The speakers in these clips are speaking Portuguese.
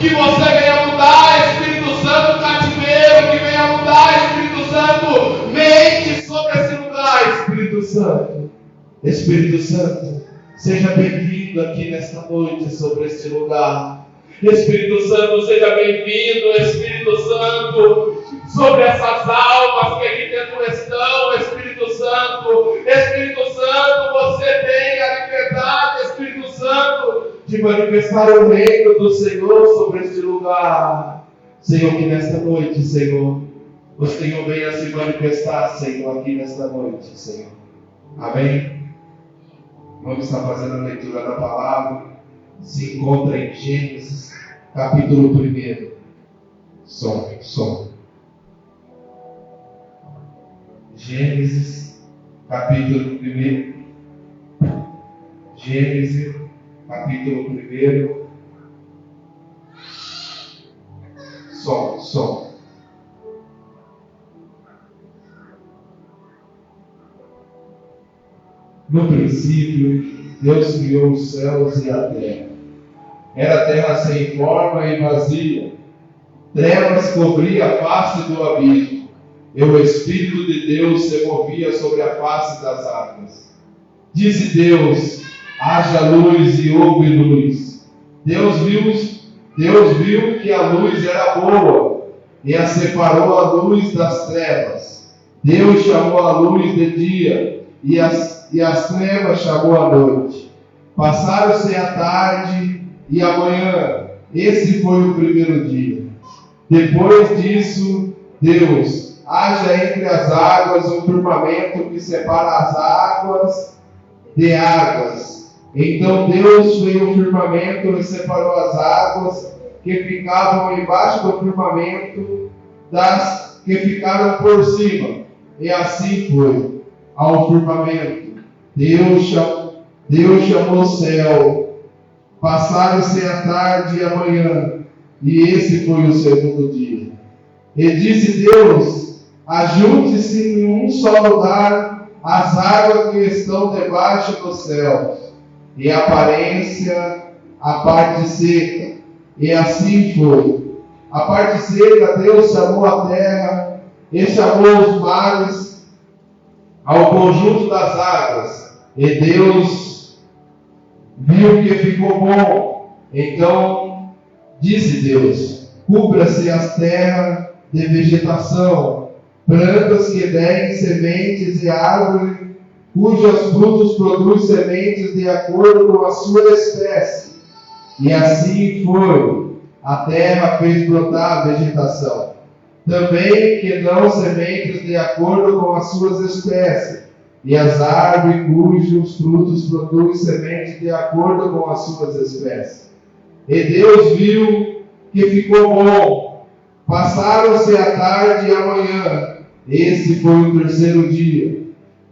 Que você venha mudar, Espírito Santo, cativeiro. Que venha mudar, Espírito Santo, mente sobre esse lugar, Espírito Santo. Espírito Santo, seja bem-vindo aqui nesta noite sobre este lugar. Espírito Santo, seja bem-vindo, Espírito Santo, sobre essas almas que aqui dentro estão, Espírito Santo. Espírito Santo, você tem a liberdade, Espírito Santo, de manifestar o reino do Senhor sobre este lugar. Senhor, que nesta noite, Senhor, o Senhor venha se manifestar, Senhor, aqui nesta noite, Senhor. Amém? Vamos estar fazendo a leitura da palavra. Se encontra em Gênesis, capítulo 1. Som. Gênesis, capítulo 1. Gênesis, capítulo 1. Som. No princípio, Deus criou os céus e a terra. Era a terra sem forma e vazia. Trevas cobriam a face do abismo, e o Espírito de Deus se movia sobre a face das águas. Disse Deus: haja luz, e houve luz. Deus viu que a luz era boa, e a separou a luz das trevas. Deus chamou a luz de dia, e as trevas chamou a noite. Passaram-se a tarde e a manhã. Esse foi o primeiro dia. Depois disso, Deus: haja entre as águas um firmamento que separa as águas de águas. Então Deus fez o firmamento e separou as águas que ficavam embaixo do firmamento das que ficaram por cima. E assim foi. Ao firmamento Deus chamou o céu. Passaram-se a tarde e a manhã, e esse foi o segundo dia. E disse Deus: ajunte-se em um só lugar as águas que estão debaixo dos céus, e aparência a parte seca. E assim foi. A parte seca Deus chamou a terra, e chamou os mares ao conjunto das águas. E Deus viu que ficou bom. Então disse Deus: cubra-se as terras de vegetação, plantas que deem sementes e árvores cujos frutos produzem sementes de acordo com a sua espécie. E assim foi. A terra fez brotar a vegetação, também que dão sementes de acordo com as suas espécies, e as árvores cujos frutos produzem sementes de acordo com as suas espécies. E Deus viu que ficou bom. Passaram-se a tarde e a manhã. Esse foi o terceiro dia.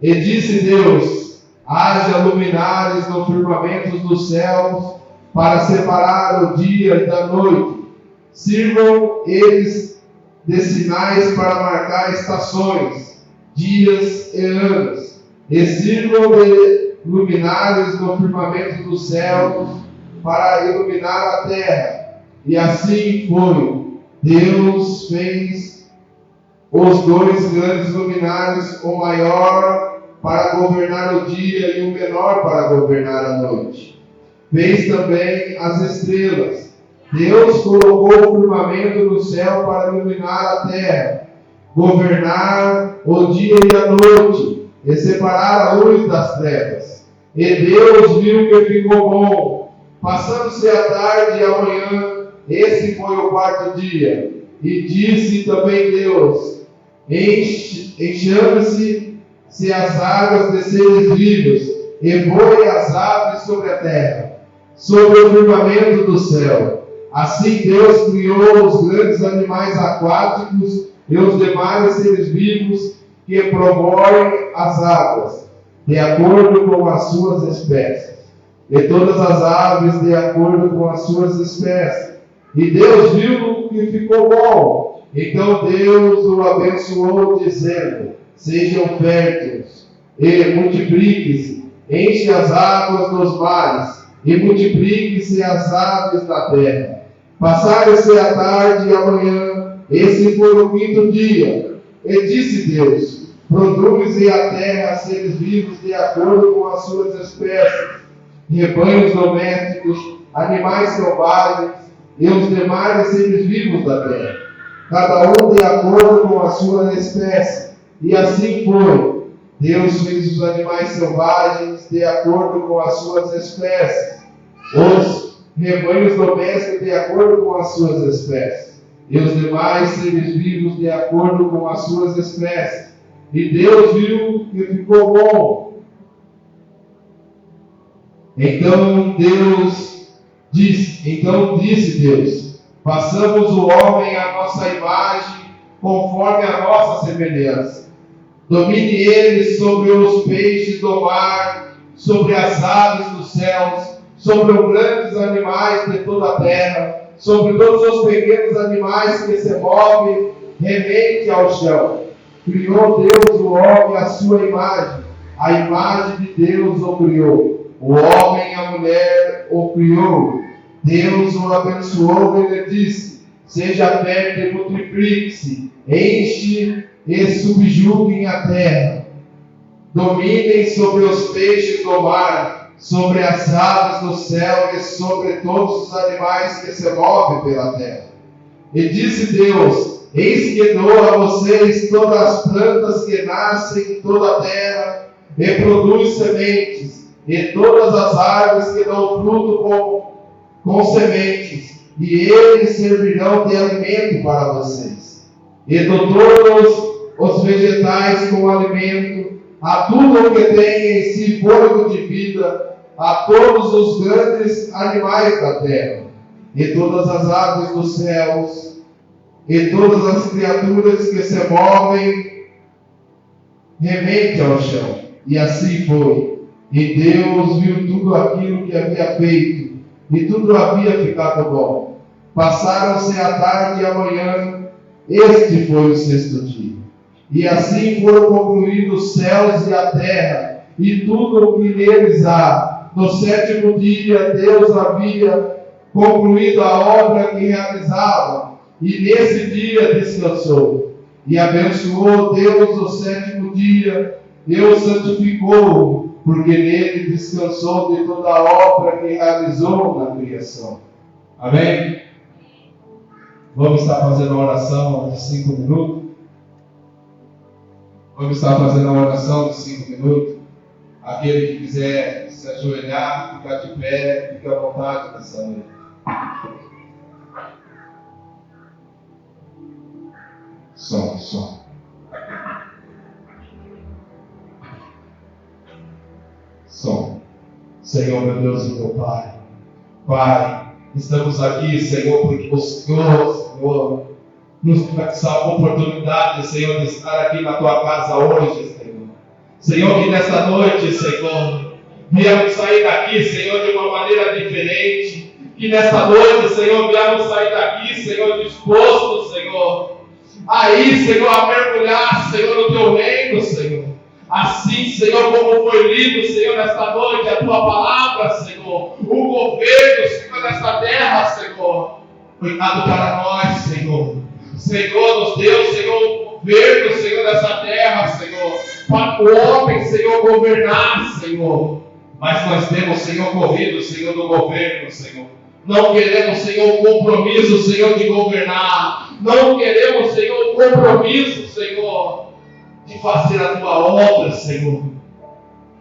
E disse Deus: haja luminares no firmamento dos céus, para separar o dia da noite. Sirvam eles de sinais para marcar estações, dias e anos. E sirvam de luminares no firmamento dos céus, para iluminar a terra. E assim foi. Deus fez os dois grandes luminares, o maior para governar o dia e o menor para governar a noite. Fez também as estrelas. Deus colocou o firmamento no céu para iluminar a terra, governar o dia e a noite, e separar a luz das trevas. E Deus viu que ficou bom. Passando-se a tarde e a manhã, esse foi o quarto dia. E disse também Deus: enchame-se as águas de seres vivos, e voem as aves sobre a terra, sobre o firmamento do céu. Assim Deus criou os grandes animais aquáticos e os demais seres vivos que promovem as águas, de acordo com as suas espécies, e todas as aves de acordo com as suas espécies. E Deus viu que ficou bom. Então Deus o abençoou, dizendo: sejam férteis e multipliquem-se, enche as águas dos mares, e multipliquem-se as aves da terra. Passaram-se a tarde e a manhã, esse foi o quinto dia. E disse Deus: produze a terra seres vivos de acordo com as suas espécies, rebanhos domésticos, animais selvagens e os demais seres vivos da terra, cada um de acordo com a sua espécie. E assim foi. Deus fez os animais selvagens de acordo com as suas espécies, os rebanhos domésticos de acordo com as suas espécies, e os demais seres vivos de acordo com as suas espécies. E Deus viu que ficou bom. Então disse Deus: façamos o homem à nossa imagem, conforme a nossa semelhança. Domine ele sobre os peixes do mar, sobre as aves dos céus, sobre os grandes animais de toda a terra, sobre todos os pequenos animais que se movem remente ao chão. Criou Deus o homem à sua imagem, a imagem de Deus o criou. O homem e a mulher o criou. Deus o abençoou e lhe disse: seja fértil e multiplique-se, enche e subjuguem a terra. Dominem sobre os peixes do mar, sobre as aves do céu e sobre todos os animais que se movem pela terra. E disse Deus: eis que dou a vocês todas as plantas que nascem em toda a terra e produzem sementes, e todas as árvores que dão fruto com sementes, e eles servirão de alimento para vocês. E dou todos os vegetais com alimento, a tudo o que tem em si fôlego de vida, a todos os grandes animais da terra, e todas as aves dos céus, e todas as criaturas que se movem remente ao chão. E assim foi. E Deus viu tudo aquilo que havia feito, e tudo havia ficado bom. Passaram-se a tarde e a manhã, este foi o sexto dia. E assim foram concluídos os céus e a terra, e tudo o que neles há. No sétimo dia, Deus havia concluído a obra que realizava, e nesse dia descansou. E abençoou Deus o sétimo dia, e o santificou, porque nele descansou de toda a obra que realizou na criação. Amém? Vamos estar fazendo a oração de 5 minutos. Vamos estar fazendo a oração de 5 minutos. Aquele que quiser se ajoelhar, ficar de pé, fique à vontade nessa noite. Som. Senhor, meu Deus e meu Pai. Pai, estamos aqui, Senhor, porque o Senhor, nos dá essa oportunidade, Senhor, de estar aqui na Tua casa hoje, Senhor. Senhor, que nessa noite, Senhor, viemos sair daqui, Senhor, de uma maneira diferente. Que nessa noite, Senhor, viemos sair daqui, Senhor, disposto, Senhor, aí, Senhor, a mergulhar, Senhor, no Teu reino, Senhor. Assim, Senhor, como foi lido, Senhor, nesta noite, a Tua palavra, Senhor, o governo, Senhor, desta terra, Senhor, foi dado para nós, Senhor. Senhor, nos deu, Senhor, o governo, Senhor, dessa terra, Senhor, para o homem, Senhor, governar, Senhor. Mas nós temos, Senhor, corrido, Senhor, do governo, Senhor. Não queremos, Senhor, o compromisso, Senhor, de governar. Não queremos, Senhor, o compromisso, Senhor, de fazer a Tua obra, Senhor.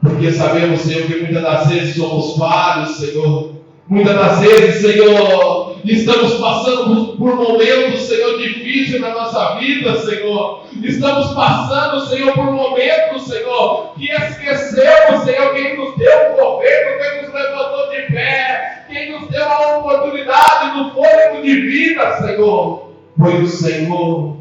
Porque sabemos, Senhor, que muitas das vezes somos falhos, Senhor. Muitas das vezes, Senhor, estamos passando por momentos, Senhor, difíceis na nossa vida, Senhor. Estamos passando, Senhor, por momentos, Senhor, que esquecemos, Senhor, quem nos deu o governo, quem nos levantou de pé, quem nos deu a oportunidade do fôlego de vida, Senhor. Foi o Senhor.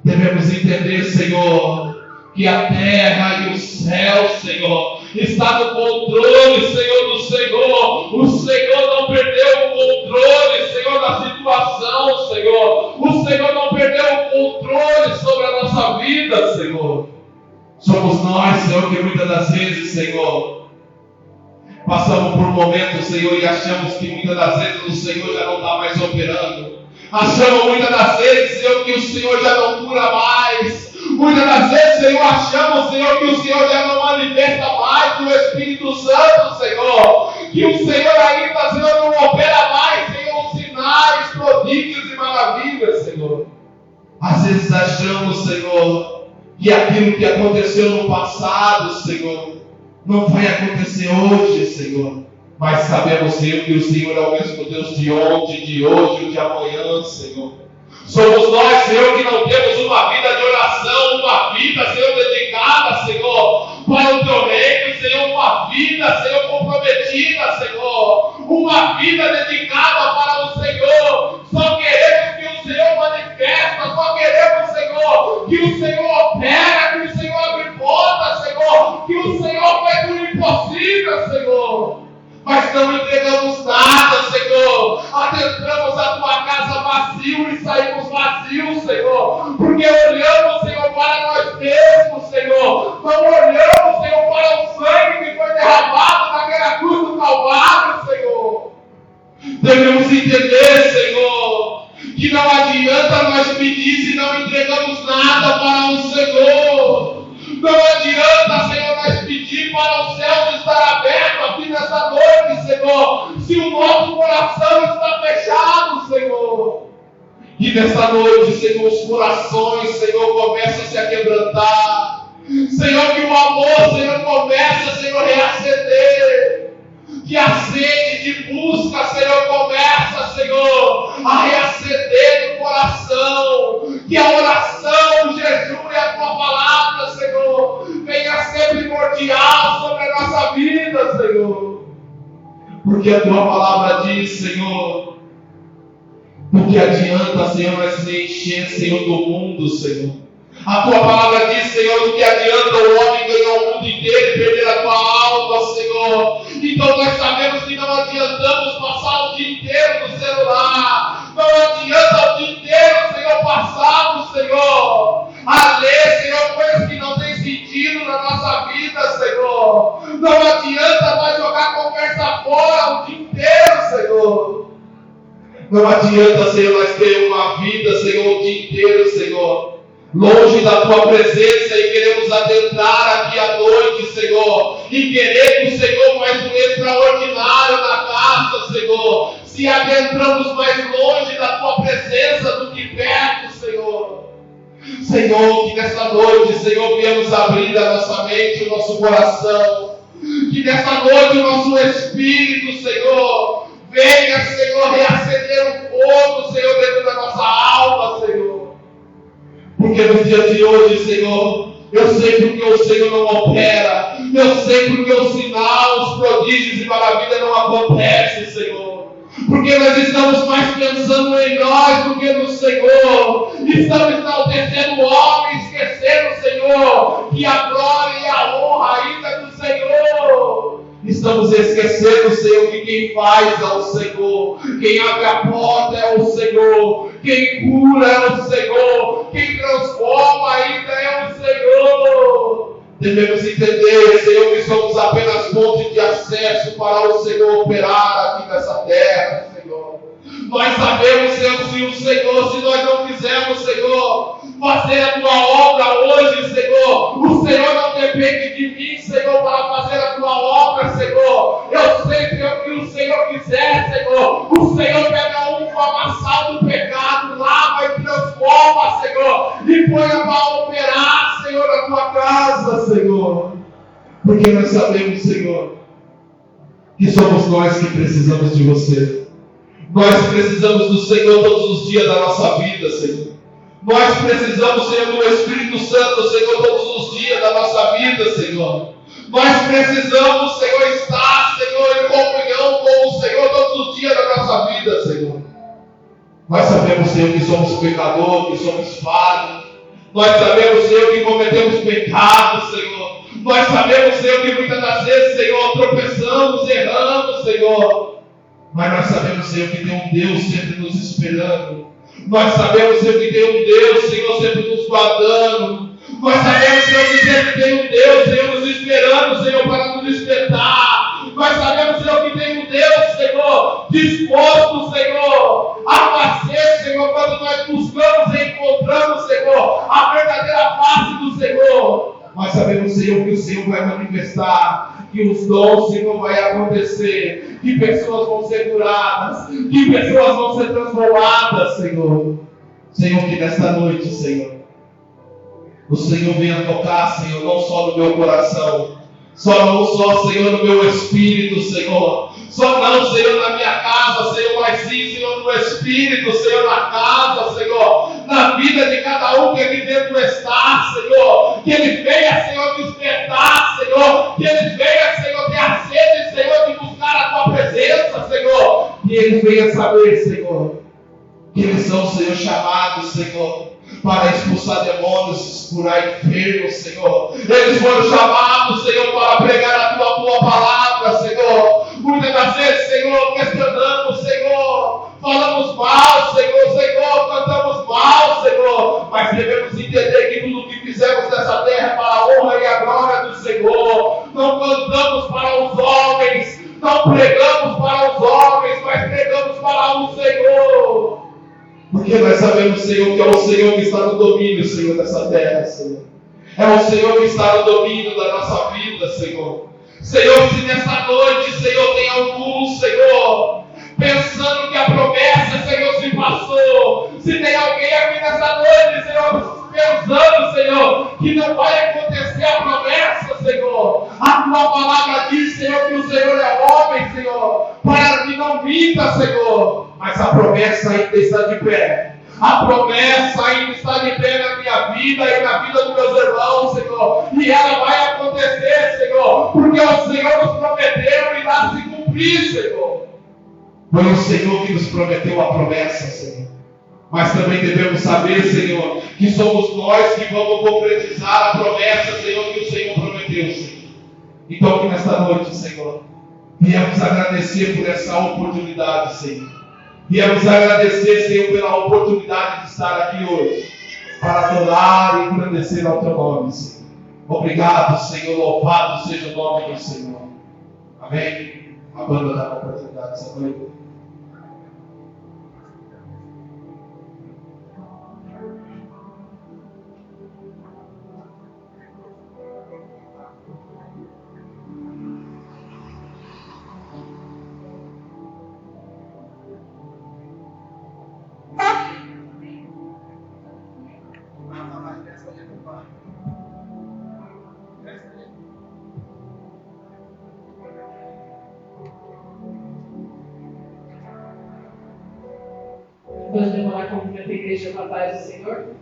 Devemos entender, Senhor, que a terra e o céu, Senhor, está no controle, Senhor, do Senhor. O Senhor não perdeu o controle, Senhor, da situação, Senhor. O Senhor não perdeu o controle sobre a nossa vida, Senhor. Somos nós, Senhor, que muitas das vezes, Senhor, Passamos por momentos, Senhor, e achamos que muitas das vezes o Senhor já não está mais operando. Achamos muitas das vezes, Senhor, que o Senhor já não cura mais. Muitas das vezes, Senhor, achamos, Senhor, que o Senhor já não manifesta mais o Espírito Santo, Senhor. Que o Senhor ainda, Senhor, não opera mais, Senhor, sinais, prodígios e maravilhas, Senhor. Às vezes achamos, Senhor, que aquilo que aconteceu no passado, Senhor, não vai acontecer hoje, Senhor. Mas sabemos, Senhor, que o Senhor é o mesmo Deus de ontem, de hoje e de amanhã, Senhor. Somos nós, Senhor, que não temos uma vida de oração, uma vida, Senhor, dedicada, Senhor, para o Teu reino, Senhor, uma vida, Senhor, comprometida, Senhor, uma vida dedicada para o Senhor. Só queremos que o Senhor manifesta, só queremos, Senhor, que o Senhor opera, que o Senhor abre portas, Senhor, que o Senhor faz o impossível, Senhor. Mas não entregamos nada, Senhor. Adentramos a Tua casa vazio e saímos vazios, Senhor. Porque olhamos, Senhor, para nós mesmos, Senhor. Não olhamos, Senhor, para o sangue que foi derramado naquela cruz do Calvário, Senhor. Devemos entender, Senhor, que não adianta nós pedir se não entregamos nada para o Senhor. Não adianta, Senhor, nós pedir para os céus estar abertos aqui nessa noite, Senhor, se o nosso coração está fechado, Senhor. E nessa noite, Senhor, os corações, Senhor, começam a se quebrantar. Senhor, que o amor, Senhor, começa, Senhor, a reacender. Que a sede de busca, Senhor, começa, Senhor, a reacender no coração. Que a oração, o jejum e a Tua palavra, Senhor, venha ser primordial sobre a nossa vida, Senhor. Porque a Tua palavra diz, Senhor, o que adianta, Senhor, nós se encher, Senhor, do mundo, Senhor. A Tua palavra diz, Senhor, o que adianta o homem ganhar o mundo inteiro e perder a Tua alma, Senhor. Então nós sabemos que não adiantamos passar o dia inteiro no celular. Não adianta o dia inteiro, Senhor, passarmos, Senhor, a ler, Senhor, coisas que não têm sentido na nossa vida, Senhor. Não adianta mais jogar conversa fora o dia inteiro, Senhor. Não adianta, Senhor, nós ter uma vida, Senhor, o dia inteiro, Senhor, longe da Tua presença, e queremos adentrar aqui à noite, Senhor, e queremos, Senhor, mais um extraordinário na casa, Senhor. Se adentramos mais longe da Tua presença do que perto, Senhor. Senhor, que nessa noite, Senhor, viemos abrir a nossa mente, o nosso coração. Que nessa noite o nosso espírito, Senhor, venha, Senhor, reacender um fogo, Senhor, dentro da nossa alma, Senhor. Porque nos dias de hoje, Senhor, eu sei porque o Senhor não opera. Eu sei porque o sinal, os prodígios e maravilhas não acontecem, Senhor. Porque nós estamos mais pensando em nós do que no Senhor. Estamos enaltecendo o homem, esquecendo, Senhor, que a glória e a honra ainda é do Senhor. Estamos esquecendo, Senhor, que quem faz é o Senhor. Quem abre a porta é o Senhor. Quem cura é o Senhor. Quem transforma ainda é o Senhor. Devemos entender, Senhor, que somos apenas ponte de acesso para o Senhor operar aqui nessa terra, Senhor. Nós sabemos, Senhor, se nós não quisermos, Senhor, fazer a Tua obra hoje, Senhor, o Senhor não depende de mim, Senhor, para fazer a Tua obra, Senhor. Eu sei, Senhor, que o Senhor quiser, Senhor, o Senhor pega um amassal do pecado, lava e transforma, Senhor, e põe para operar, Senhor, a Tua casa, Senhor. Porque nós sabemos, Senhor, que somos nós que precisamos de Você. Nós precisamos do Senhor todos os dias da nossa vida, Senhor. Nós precisamos, Senhor, do Espírito Santo, Senhor, todos os dias da nossa vida, Senhor. Nós precisamos, Senhor, estar, Senhor, em comunhão com o Senhor todos os dias da nossa vida, Senhor. Nós sabemos, Senhor, que somos pecadores, que somos falhos. Nós sabemos, Senhor, que cometemos pecados, Senhor. Nós sabemos, Senhor, que muitas das vezes, Senhor, tropeçamos, erramos, Senhor. Mas nós sabemos, Senhor, que tem um Deus sempre nos esperando. Nós sabemos, Senhor, que tem um Deus, Senhor, sempre nos guardando. Nós sabemos, Senhor, que sempre tem um Deus, Senhor, nos esperando, Senhor, para nos despertar. Nós sabemos, Senhor, que tem um Deus, Senhor, disposto, Senhor, a fazer, Senhor, quando nós buscamos e encontramos, Senhor, a verdadeira face do Senhor. Nós sabemos, Senhor, que o Senhor vai manifestar, que os dons, Senhor, vai acontecer, que pessoas vão ser curadas, que pessoas vão ser transformadas, Senhor. Senhor, que nesta noite, Senhor, o Senhor venha tocar, Senhor, não só no meu coração, não só, Senhor, no meu espírito, Senhor, só não, Senhor, na minha casa, Senhor, mas sim, Senhor, no espírito, Senhor, na casa, Senhor, na vida de cada um que aqui dentro está, Senhor, que ele venha, Senhor, despertar, Senhor, que ele venha, Senhor, ter a sede, Senhor, de buscar a tua presença, Senhor, que ele venha saber, Senhor, que eles são, Senhor, chamados, Senhor, para expulsar demônios, curar enfermos, Senhor. Eles foram chamados, Senhor, para pregar a tua boa palavra, Senhor. Muitas das vezes, Senhor, questionamos, Senhor, falamos mal, Senhor, cantamos mal, Senhor, mas devemos entender que tudo o que fizemos nessa terra é para a honra e a glória do Senhor. Não cantamos para os homens, não pregamos para os homens, mas pregamos para o Senhor. Porque nós sabemos, Senhor, que é o Senhor que está no domínio, Senhor, dessa terra, Senhor. É o Senhor que está no domínio da nossa vida, Senhor. Senhor, se nessa noite, Senhor, tem algum, Senhor, pensando que a promessa, Senhor, se passou. Se tem alguém aqui nessa noite, Senhor, pensando, Senhor, que não vai acontecer a promessa, Senhor. A tua palavra diz, Senhor, que o Senhor é homem, Senhor, para que não minta, Senhor. Mas a promessa ainda está de pé. A promessa ainda está de pé na minha vida e na vida dos meus irmãos, Senhor. E ela vai acontecer, Senhor, porque o Senhor nos prometeu e irá se cumprir, Senhor. Foi o Senhor que nos prometeu a promessa, Senhor. Mas também devemos saber, Senhor, que somos nós que vamos concretizar a promessa, Senhor, que o Senhor prometeu, Senhor. Então, que nesta noite, Senhor, viemos agradecer por essa oportunidade, Senhor. Viemos agradecer, Senhor, pela oportunidade de estar aqui hoje, para adorar e engrandecer ao teu nome, Senhor. Obrigado, Senhor, louvado seja o nome do Senhor. Amém? A banda dá a oportunidade essa noite. Vamos demorar como a igreja com a paz do Senhor?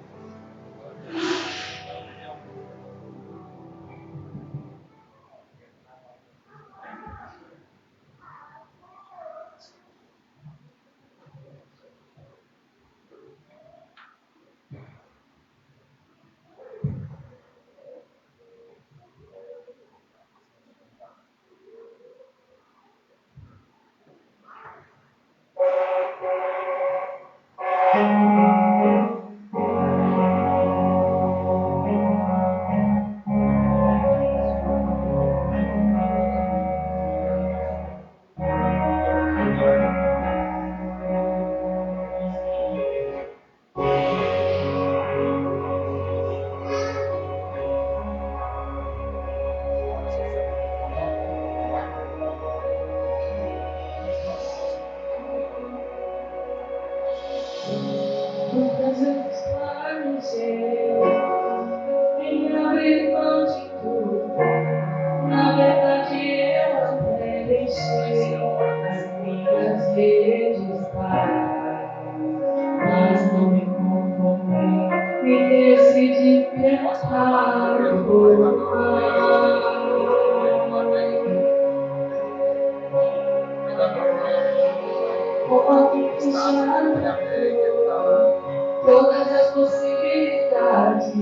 Todas as possibilidades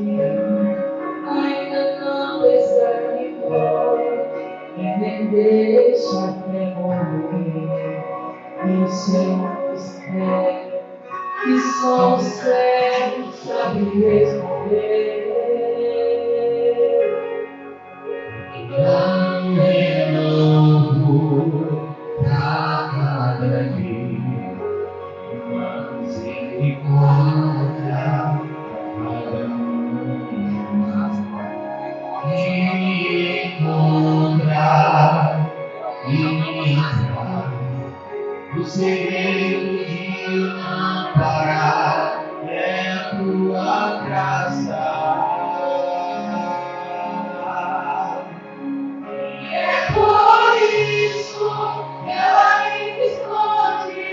ainda não desanimou e nem deixa morrer. Isso eu espero que só o céu sabe responder. Não renovo O segredo de não parar é a tua graça. E é por isso que ela ainda esconde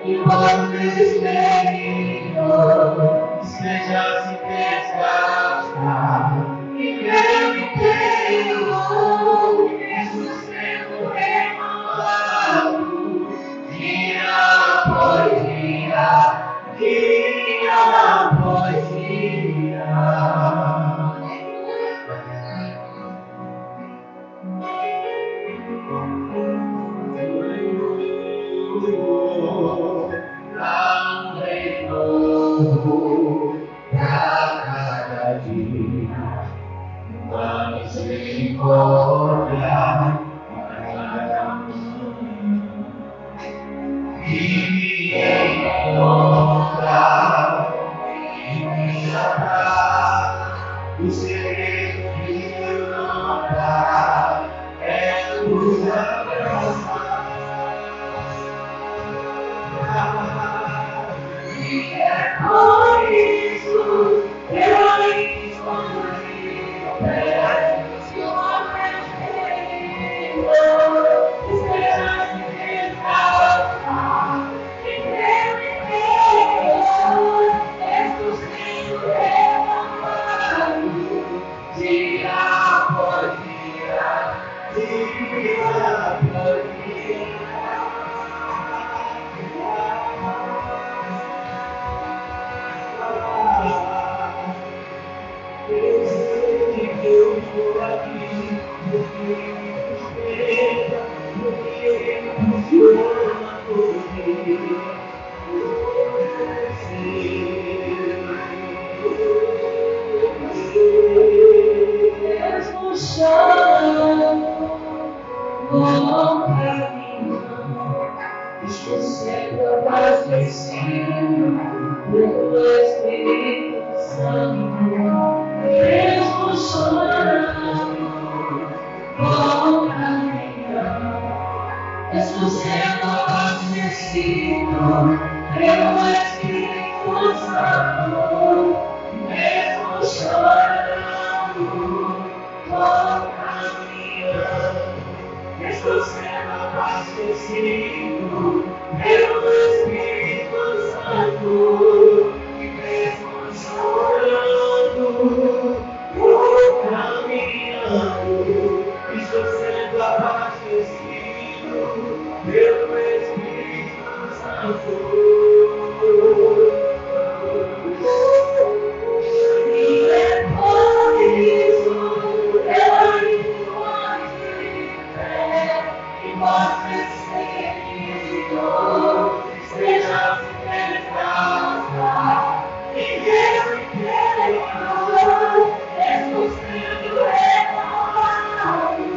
igual o desespero, seja se desgastar. E meu inteiro, mesmo sendo renovado, dia após dia após dia. Dá um renovo pra cada dia, uma misericórdia para cada manhã. E me encontrar e me achar o segredo de não parar é a tua graça. E é por isso que eu ainda escondi o pé que o homem esteja se desgastar. E meu inteiro, estou sendo renovado, dia após dia, dia após dia. Eu sei que eu estou aqui, porque me espera, porque me funciona todo dia. Mesmo chorando, bom caminho, estou sendo abastecido pelo Espírito Santo. Mesmo chorando, bom caminho, estou sendo abastecido pelo Espírito Santo. Mesmo chorando, bom caminho, estou sendo abastecido pelo Espírito Santo. E mesmo chorando, vou caminhando, estou sendo abastecido pelo Espírito Santo. E é por isso que eu ainda estou de pé, igual perseguido, seja se desgastar. E meu interior, estou sendo renovado,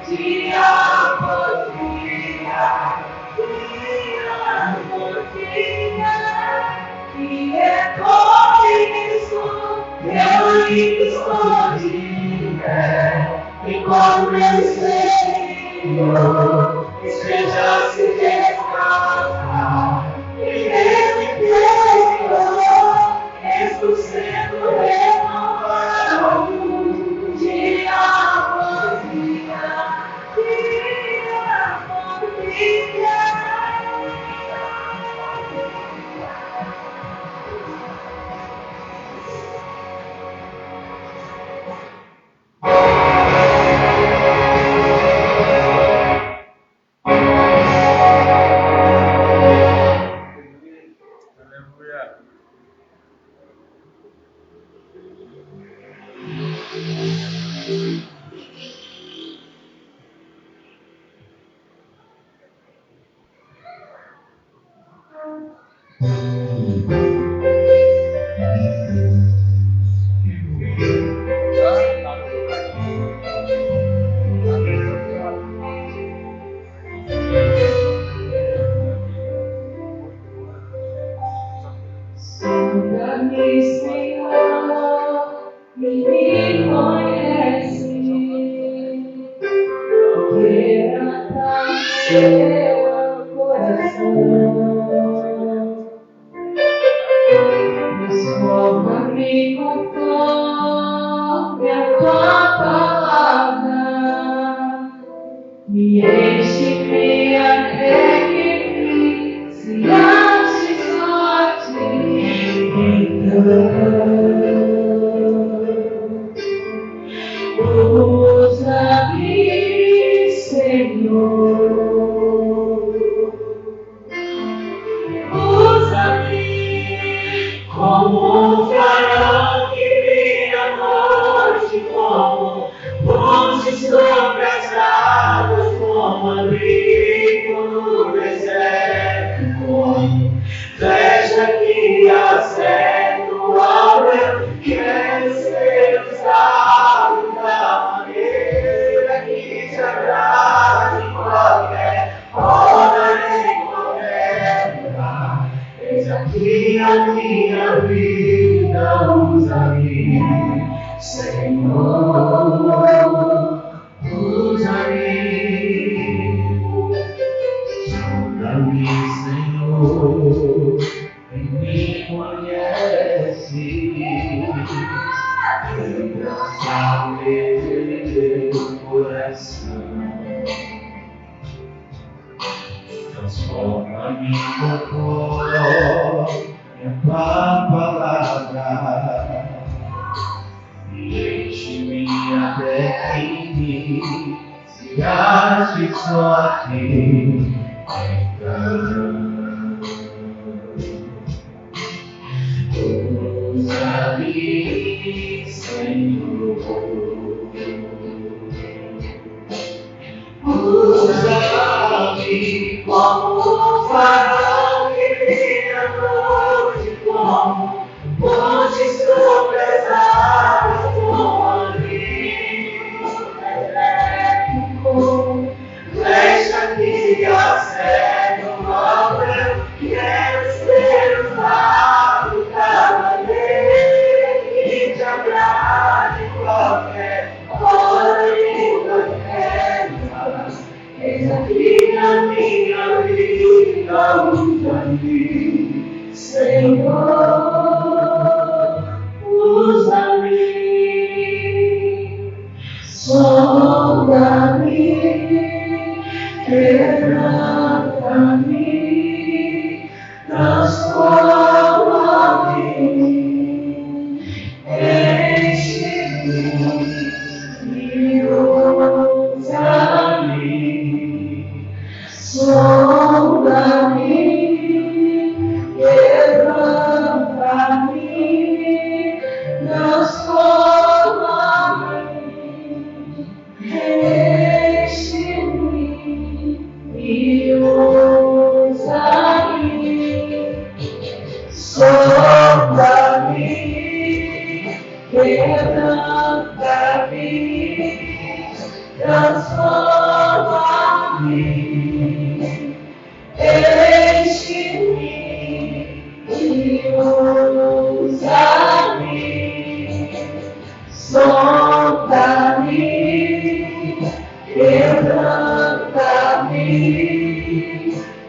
dia após dia, dia após dia. E é por isso que eu ainda estou de pé, igual meu Senhor, esteja se desgastar. E meu interior, estou sendo renovado, dia após dia, dia após dia. Sonda-me, Senhor, e me conhece. Quebranta meu coração. Transforma-me conforme a tua palavra. Me enche-me até que se ache só a ti. Usa-me, Senhor. Usa-me como um farol que brilha à noite, como ponte sobre as águas, como abrigo no deserto, como flecha que acerta o alvo. Eu quero ser usado da maneira que te agrada, em qualquer hora, em qualquer lugar. Eis aqui a minha vida, usa-me, Senhor, usa-me. Sonda-me, Senhor, e me conhece. Quebranta meu coração. Transforma-me conforme a tua palavra. E enche-me até que se ache só a ti. Usa-me, Senhor. Usa-me como um farol que brilha à noite, como ponte sobre as águas, como abrigo no deserto, como flecha que acerta o alvo. Eu quero ser usado da maneira que te agrade, em qualquer hora, em qualquer lugar. Eis aqui a minha vida, usa-me, Senhor, usa-me. Sonda-me, quebranta-me, transforma-me, enche-me e usa-me. Sonda-me, quebranta-me, transforma-me, enche-me e usa-me. Sonda-me, quebranta-me, transforma-me, enche-me e usa-me. Sonda-me, quebranta-me,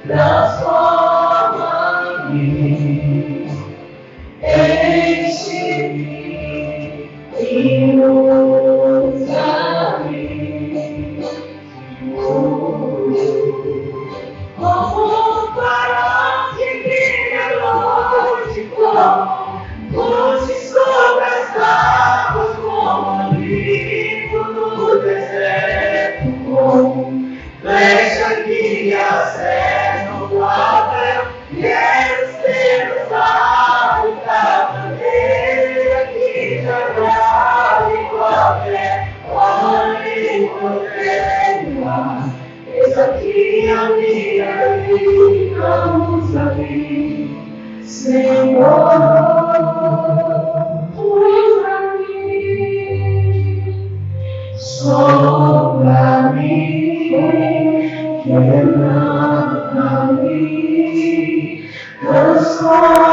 transforma-me, enche-me e usa-me. Como um farol que brilha à noite, como ponte sobre as águas, como abrigo no deserto, como flecha que acerta o alvo. Eu quero ser usado da maneira que te agrada, em qualquer hora, em qualquer lugar. Eis aqui a minha vida, usa-me, Senhor, usa-me. Sonda-me, quebranta-me, transforma-me,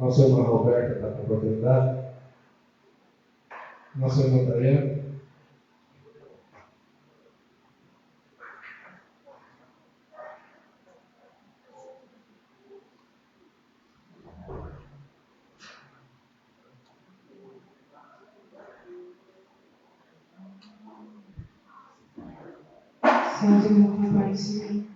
Nossa irmã Roberta está com oportunidade. Nossa irmã Daiane. São os irmãos na paz do Senhor.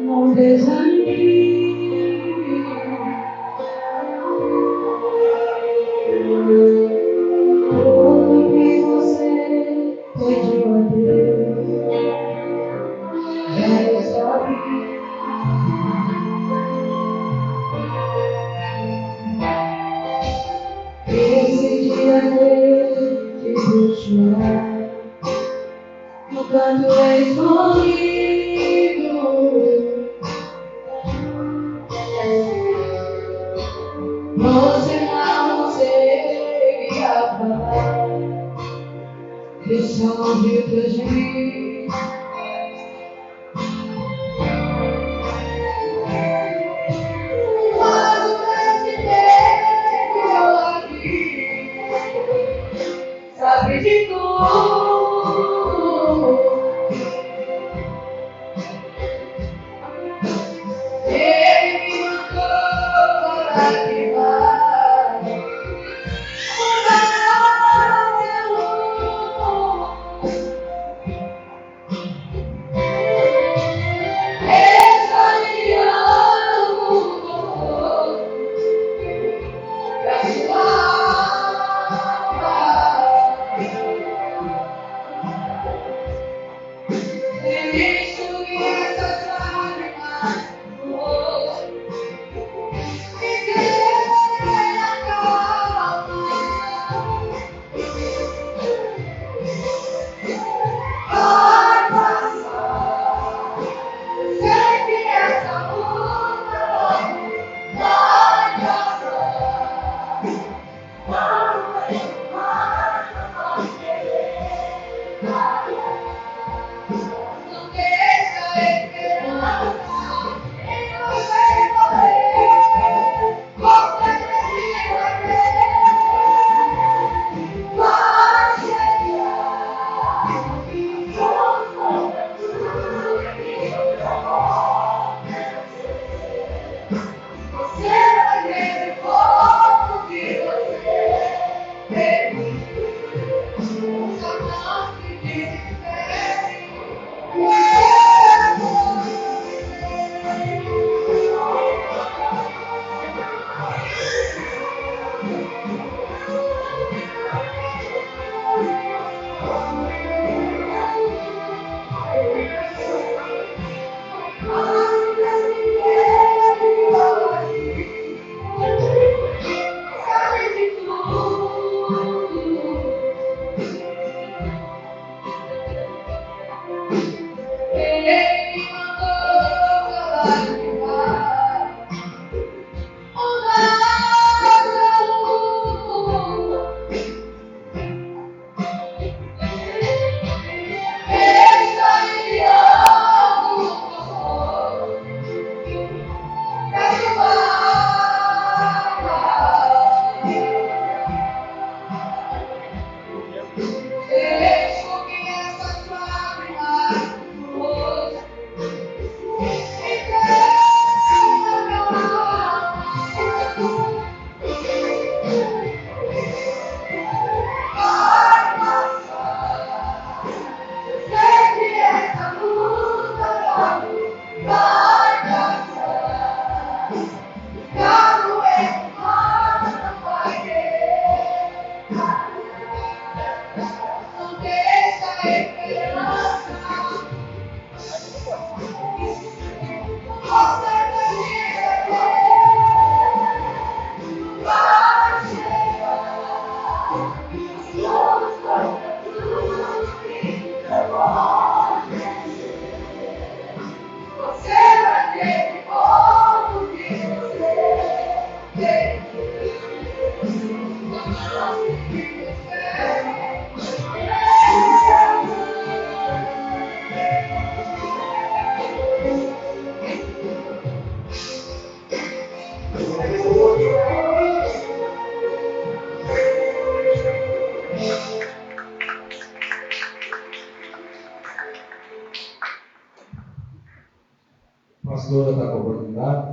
Não desanime. Tudo que você pediu a Deus já está aqui. Esse dia de chorar no canto escondido, você não conseguia falar, que só ouviu teus gritos. Mas o presidente aqui sabe de tudo. Ele me mandou para queimar o meu essa aliança da sua alma. ante esta esperanza. Pastora está com a oportunidade?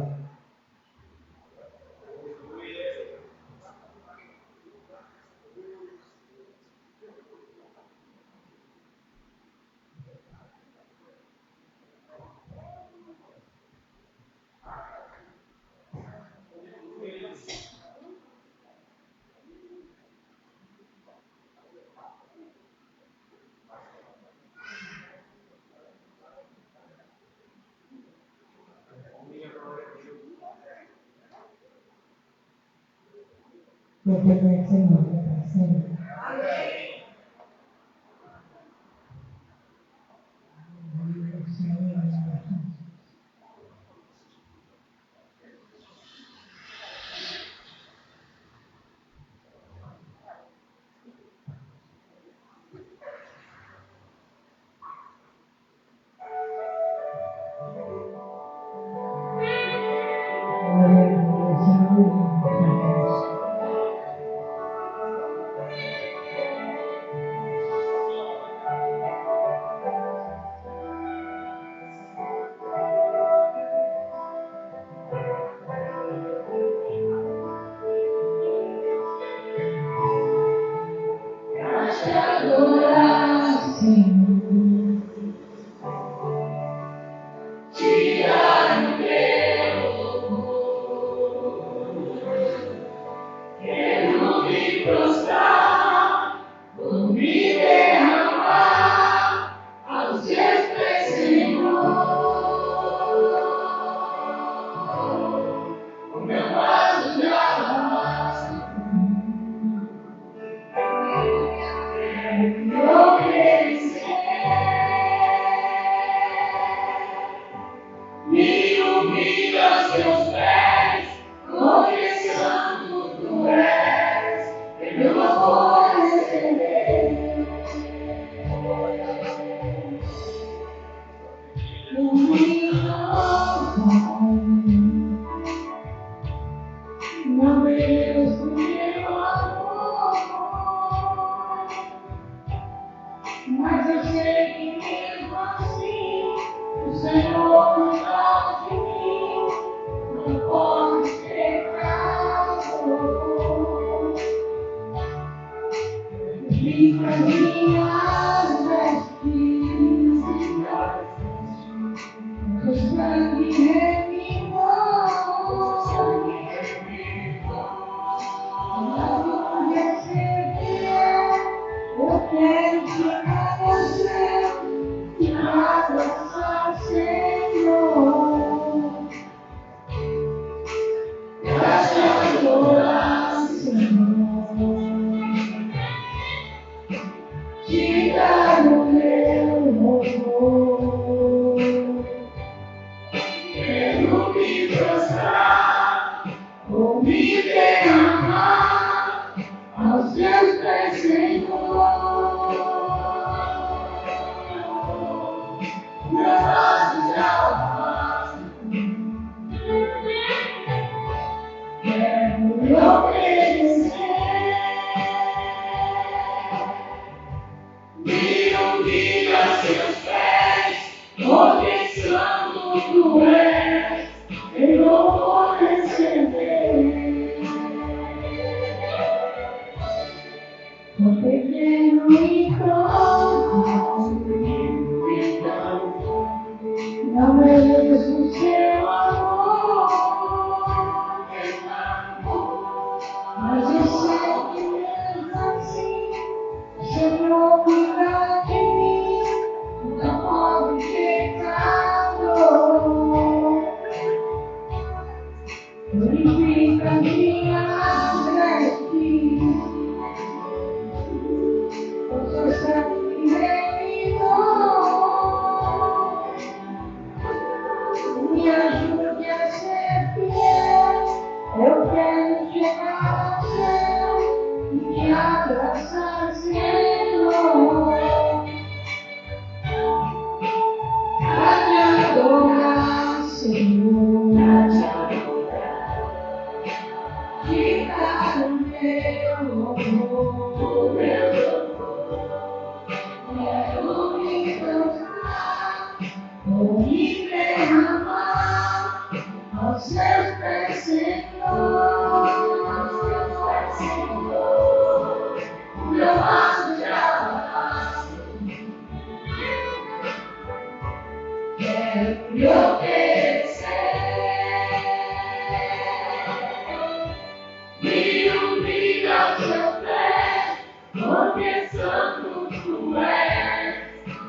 porque santo tu és,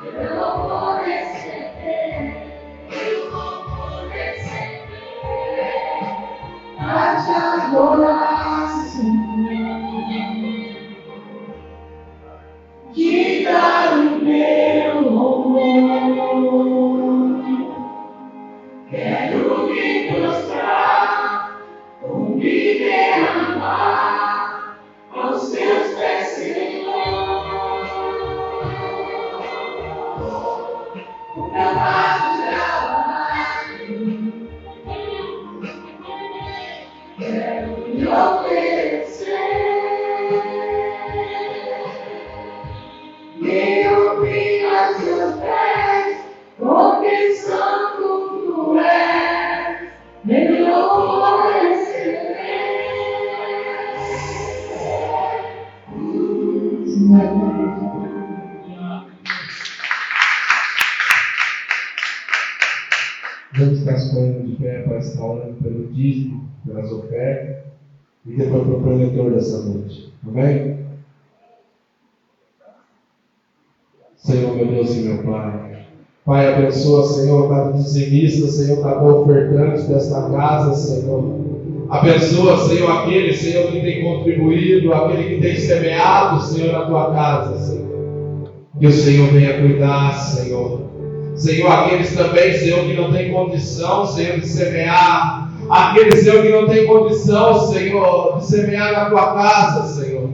eu não vou receber, eu não vou receber, a te adorar, Senhor, te dar o meu louvor, quero me prostrar, me derramar aos teus pés, Senhor. O trabalho de trabalho, quero me oferecer, me ouvir a teus pés, porque santo tu és, eu não vou receber. Vamos estar se colocando de pé para estar orando pelo dízimo, pelas ofertas e depois para o proletor dessa noite. Amém? Senhor, meu Deus e meu Pai. Pai, abençoa, Senhor, cada dizimista, Senhor, cada ofertante desta casa, Senhor. Abençoa, Senhor, aquele, Senhor, que tem contribuído, aquele que tem semeado, Senhor, na tua casa, Senhor. Que o Senhor venha cuidar, Senhor. Senhor, aqueles também, Senhor, que não tem condição, Senhor, de semear. Aqueles, Senhor, que não tem condição, Senhor, de semear na tua casa, Senhor.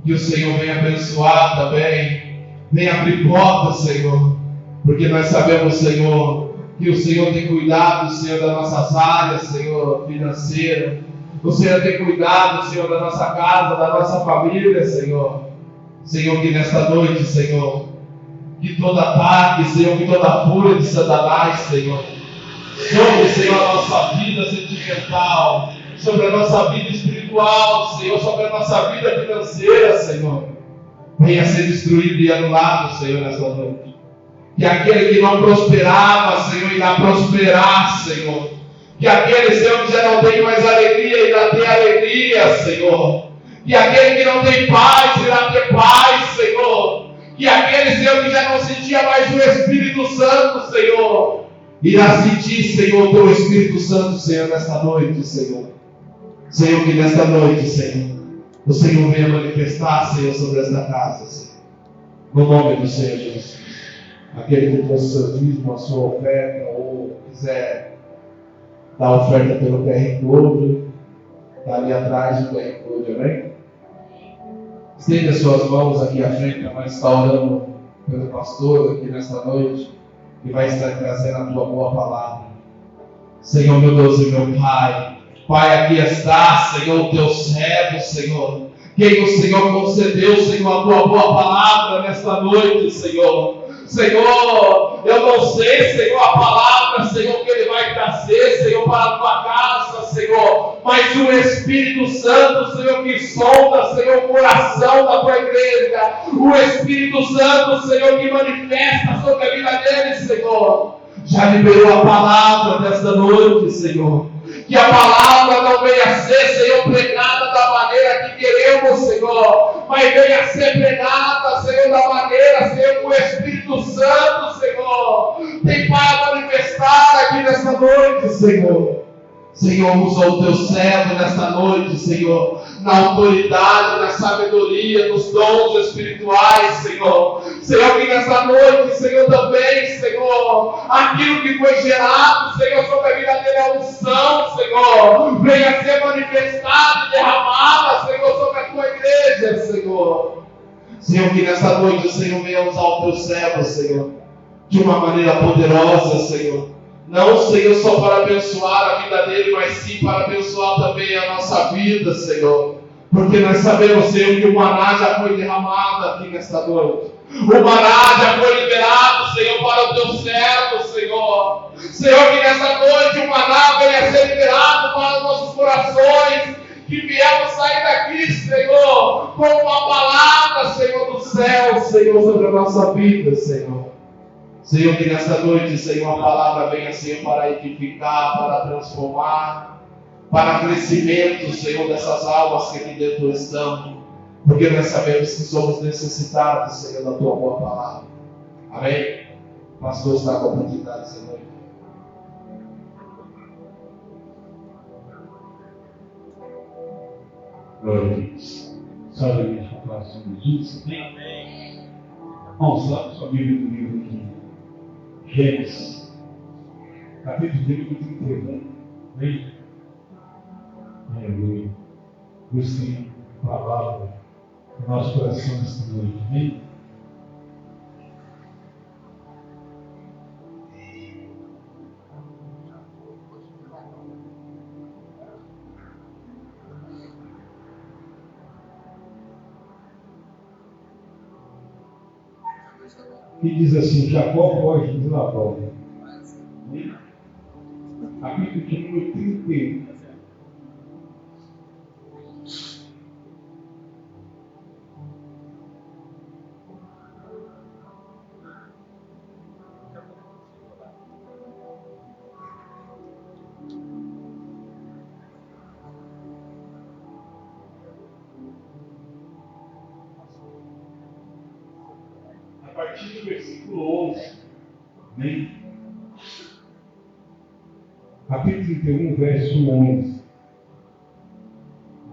Que o Senhor venha abençoar também. Venha abrir portas, Senhor. Porque nós sabemos, Senhor, que o Senhor tem cuidado, Senhor, das nossas áreas, Senhor, financeira. O Senhor tem cuidado, Senhor, da nossa casa, da nossa família, Senhor. Senhor, que nesta noite, Senhor, que todo ataque, Senhor, que toda fúria de Satanás, Senhor, sobre, Senhor, a nossa vida sentimental, sobre a nossa vida espiritual, Senhor, sobre a nossa vida financeira, Senhor, venha ser destruído e anulado, Senhor, nesta noite. Que aquele que não prosperava, Senhor, irá prosperar, Senhor. Que aquele, Senhor, que já não tem mais alegria, irá ter alegria, Senhor. Que aquele que não tem paz, irá ter paz, Senhor. Que aquele, Senhor, que já não sentia mais o Espírito Santo, Senhor, irá sentir, Senhor, o teu Espírito Santo, Senhor, nesta noite, Senhor. Senhor, que nesta noite, Senhor, o Senhor venha manifestar, Senhor, sobre esta casa, Senhor. No nome do Senhor Jesus. Aquele que trouxe o seu dízimo, a sua oferta, ou quiser dar oferta pelo QR Code, está ali atrás do QR Code, amém? Estenda suas mãos aqui à frente, vai estar orando pelo pastor aqui nesta noite, e vai estar trazendo a tua boa palavra. Senhor, meu Deus e meu Pai, Pai, aqui está, Senhor, o teu servo, Senhor, quem o Senhor concedeu, Senhor, a tua boa palavra nesta noite, Senhor. Senhor, eu não sei, Senhor, a palavra, Senhor, que Ele vai trazer, Senhor, para a tua casa, Senhor, mas o Espírito Santo, Senhor, que solta, Senhor, o coração da tua igreja, o Espírito Santo, Senhor, que manifesta sobre a vida dele, Senhor, já liberou a palavra desta noite, Senhor. Que a palavra não venha ser, Senhor, pregada da maneira que queremos, Senhor, mas venha ser pregada, Senhor, da maneira, Senhor, que o Espírito Santo, Senhor, tem para manifestar aqui nesta noite, Senhor. Senhor, usa o teu servo nesta noite, Senhor, na autoridade, na sabedoria, nos dons espirituais, Senhor. Senhor, que nesta noite, Senhor, também, Senhor, aquilo que foi gerado, Senhor, sobre a vida dele, a unção, Senhor, venha ser manifestado e derramada, Senhor, sobre a tua igreja, Senhor. Senhor, que nesta noite o Senhor venha usar o teu servo, Senhor, de uma maneira poderosa, Senhor. Não, Senhor, só para abençoar a vida dele, mas sim para abençoar também a nossa vida, Senhor. Porque nós sabemos, Senhor, que o maná já foi derramado aqui nesta noite. O maná já foi liberado, Senhor, para o teu servo, Senhor. Senhor, que nesta noite o maná venha ser liberado para os nossos corações. Que viemos sair daqui, Senhor, com uma palavra, Senhor, do céu, Senhor, sobre a nossa vida, Senhor. Senhor, que nesta noite, Senhor, a palavra venha, Senhor, para edificar, para transformar, para crescimento, Senhor, dessas almas que aqui dentro estão. Porque nós sabemos que somos necessitados, Senhor, da tua boa palavra. Amém? O pastor está com a oportunidade, Senhor. Glória a Deus. Sabe a palavra de Jesus? Amém. Vamos lá, sua Bíblia do livro de Gênesis, capítulo 31. Amém? Aleluia. Busquem a palavra no nosso coração nesta noite. Amém? E diz assim: Jacó foge de Labão. Capítulo de número 31. A partir do versículo 11, amém? Capítulo 31, verso 11.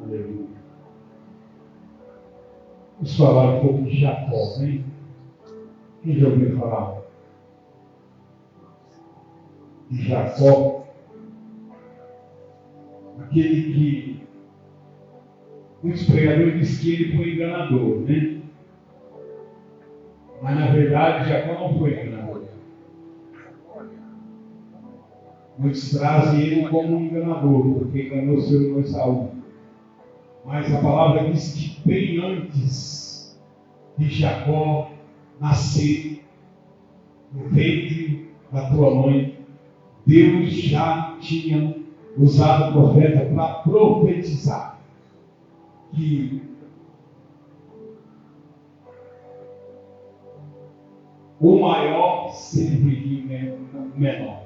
Aleluia. Vamos falar um pouco de Jacó, amém? Quem já ouviu falar de Jacó? Aquele que muitos pregadores dizem que ele foi enganador, né? Mas na verdade Jacó não foi enganador. Muitos trazem ele como um enganador, porque enganou seu irmão Esaú. Mas a palavra diz que bem antes de Jacó nascer no ventre da tua mãe, Deus já tinha usado o profeta para profetizar que o maior serviria o menor.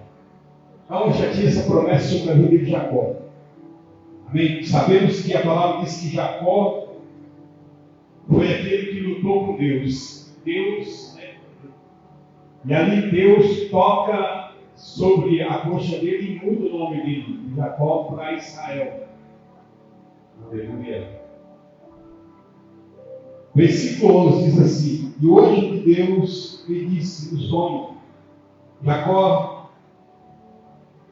Então já tinha essa promessa sobre a vida de Jacó. Amém? Sabemos que a palavra diz que Jacó foi aquele que lutou com Deus. Deus, né? E ali Deus toca sobre a coxa dele e muda o nome dele, de Jacó para Israel. Aleluia. Versículo 11 diz assim: E o anjo de Deus me disse no sonho, Jacó,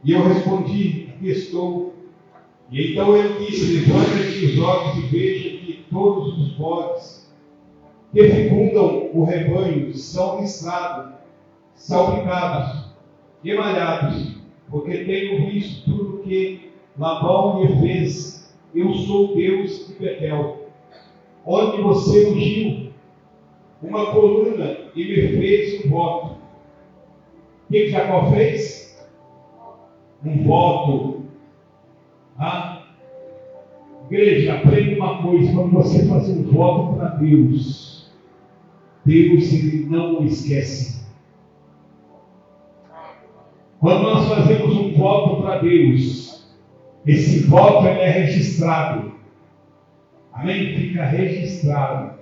e eu respondi, aqui estou. E então ele disse: Levanta-te os olhos e veja que todos os bodes que fecundam o rebanho são listrados, salpicados, emalhados, porque tenho visto tudo que Labão lhe fez. Eu sou Deus de Betel, onde você ungiu uma coluna e me fez um voto. O que Jacó fez? Um voto. Igreja, aprenda uma coisa: quando você fazer um voto para Deus, Deus ele não esquece. Quando nós fazemos um voto para Deus, esse voto ele é registrado. Amém? Fica registrado.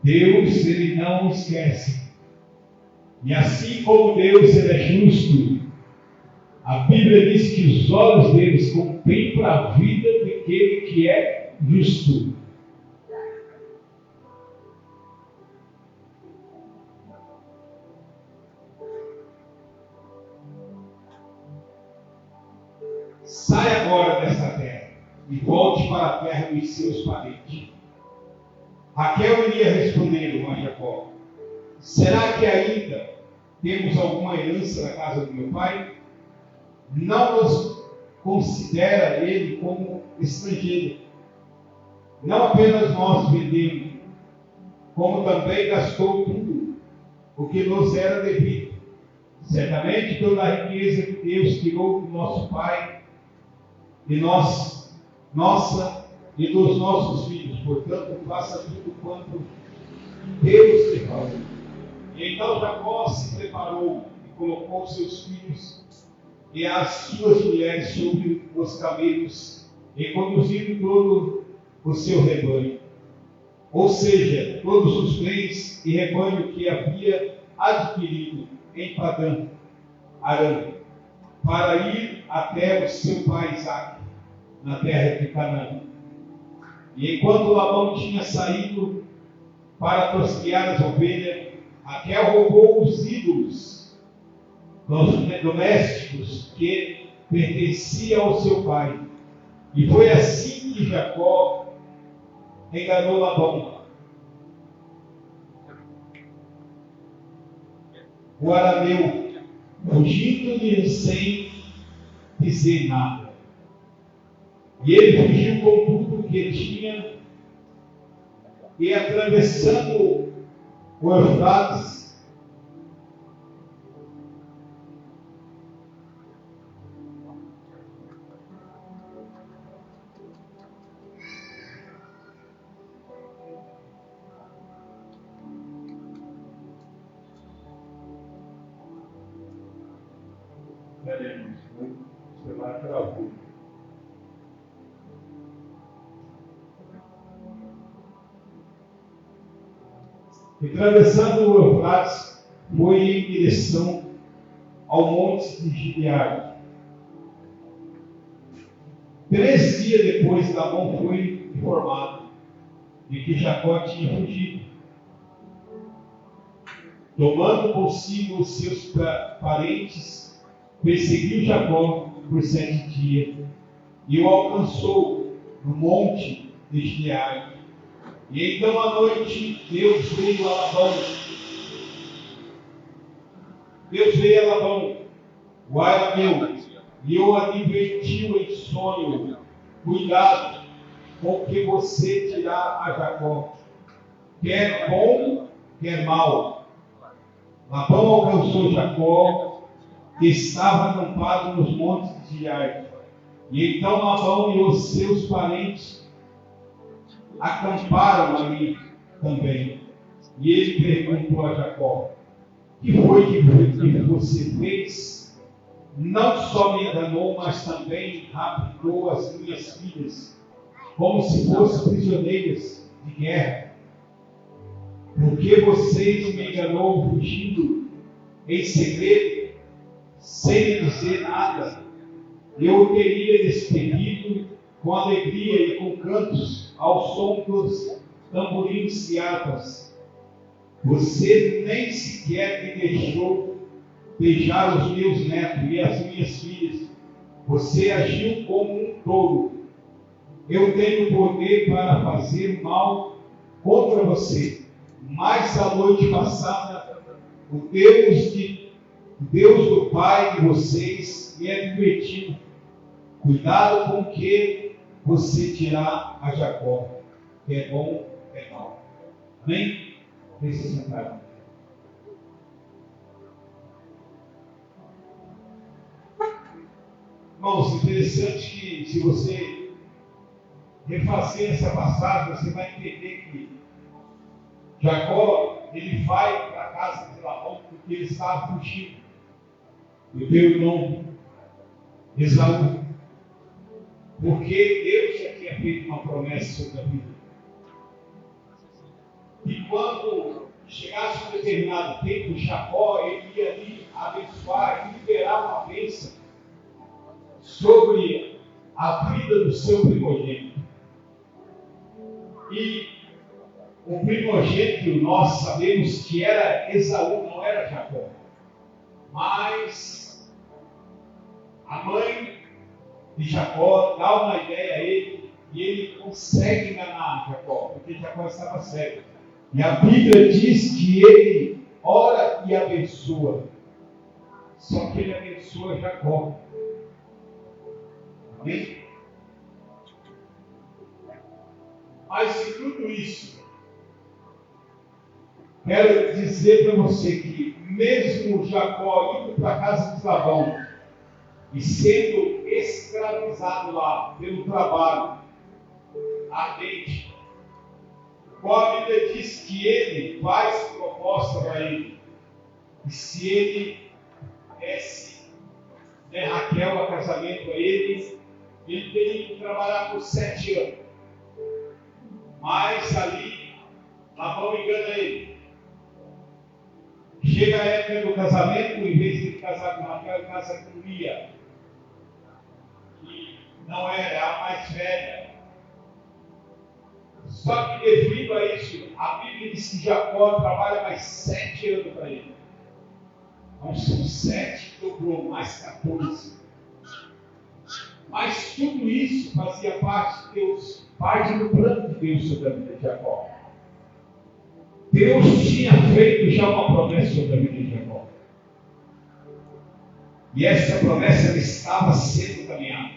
Deus ele não esquece. E assim como Deus ele é justo, a Bíblia diz que os olhos deles contemplam a vida daquele que é justo. Sai agora desta terra e volte para a terra dos seus parentes. Raquel iria respondendo a Jacó: Será que ainda temos alguma herança na casa do meu pai? Não nos considera ele como estrangeiro. Não apenas nós vendemos, como também gastou tudo o que nos era devido. Certamente toda a riqueza que Deus tirou do nosso pai e nossa e dos nossos filhos. Portanto, faça tudo quanto Deus te falou. E então Jacó se preparou e colocou seus filhos e as suas mulheres sobre os camelos e conduzindo todo o seu rebanho. ou seja, todos os bens e rebanho que havia adquirido em Padã Arã, para ir até o seu pai Isaque, na terra de Canaã. E enquanto Labão tinha saído para tosquear as ovelhas, Raquel roubou os ídolos domésticos que pertenciam ao seu pai. E foi assim que Jacó enganou Labão, o arameu, fugindo-lhe sem dizer nada. E ele fugiu com tudo que ele tinha, e atravessando o Eufrates, atravessando o Eufrates, foi em direção ao monte de Gileade. 3 dias depois, Labão foi informado de que Jacó tinha fugido. Tomando consigo os seus parentes, perseguiu Jacó por 7 dias e o alcançou no monte de Gileade. E então à noite Deus veio a Labão, o arameu, e o advertiu em sonho: cuidado com o que você dirá a Jacó, quer bom, quer mal. Labão alcançou Jacó, que estava acampado nos montes de Gileade. E então Labão e os seus parentes acamparam ali também. E ele perguntou a Jacó: que foi que você fez? Não só me enganou, mas também raptou as minhas filhas, como se fossem prisioneiras de guerra. Porque vocês me enganou fugindo em segredo, sem dizer nada. Eu teria despedido com alegria e com cantos ao som dos tamborins e harpas. Você nem sequer me deixou beijar os meus netos e as minhas filhas. Você agiu como um tolo. Eu tenho poder para fazer mal contra você. Mas a noite passada, o Deus do pai de vocês me advertiu: cuidado com o que você dirá a Jacó, que é bom, é mal. Amém? Deixa eu sentar. Irmãos, interessante que se você refazer essa passagem, você vai entender que Jacó, ele vai para a casa de Labão porque ele estava fugindo do teu irmão Esaú. Porque Deus já tinha feito uma promessa sobre a vida. E quando chegasse um determinado tempo, Jacó, ele ia ali abençoar e liberar uma bênção sobre a vida do seu primogênito. E o primogênito, nós sabemos que era Esaú, não era Jacó. Mas a mãe de Jacó dá uma ideia a ele e ele consegue enganar Jacó, porque Jacó estava cego. E a Bíblia diz que ele ora e abençoa. Só que ele abençoa Jacó. Amém? Mas de tudo isso, quero dizer para você que mesmo Jacó indo para a casa de Labão e sendo escravizado lá pelo trabalho ardente, a Bíblia diz que ele faz proposta para ele. E se ele desse Raquel a casamento a ele teria que trabalhar por 7 anos. Mas ali Labão engana ele. Chega a época do casamento, em vez de casar com Raquel, ele casa com Lia, que não era a mais velha. Só que devido a isso, a Bíblia diz que Jacó trabalha mais 7 anos para ele. Então são 7, dobrou mais 14. Mas tudo isso fazia parte de Deus, parte do plano de Deus sobre a vida de Jacó. Deus tinha feito já uma promessa sobre a vida de Jacó. E essa promessa estava sendo caminhada.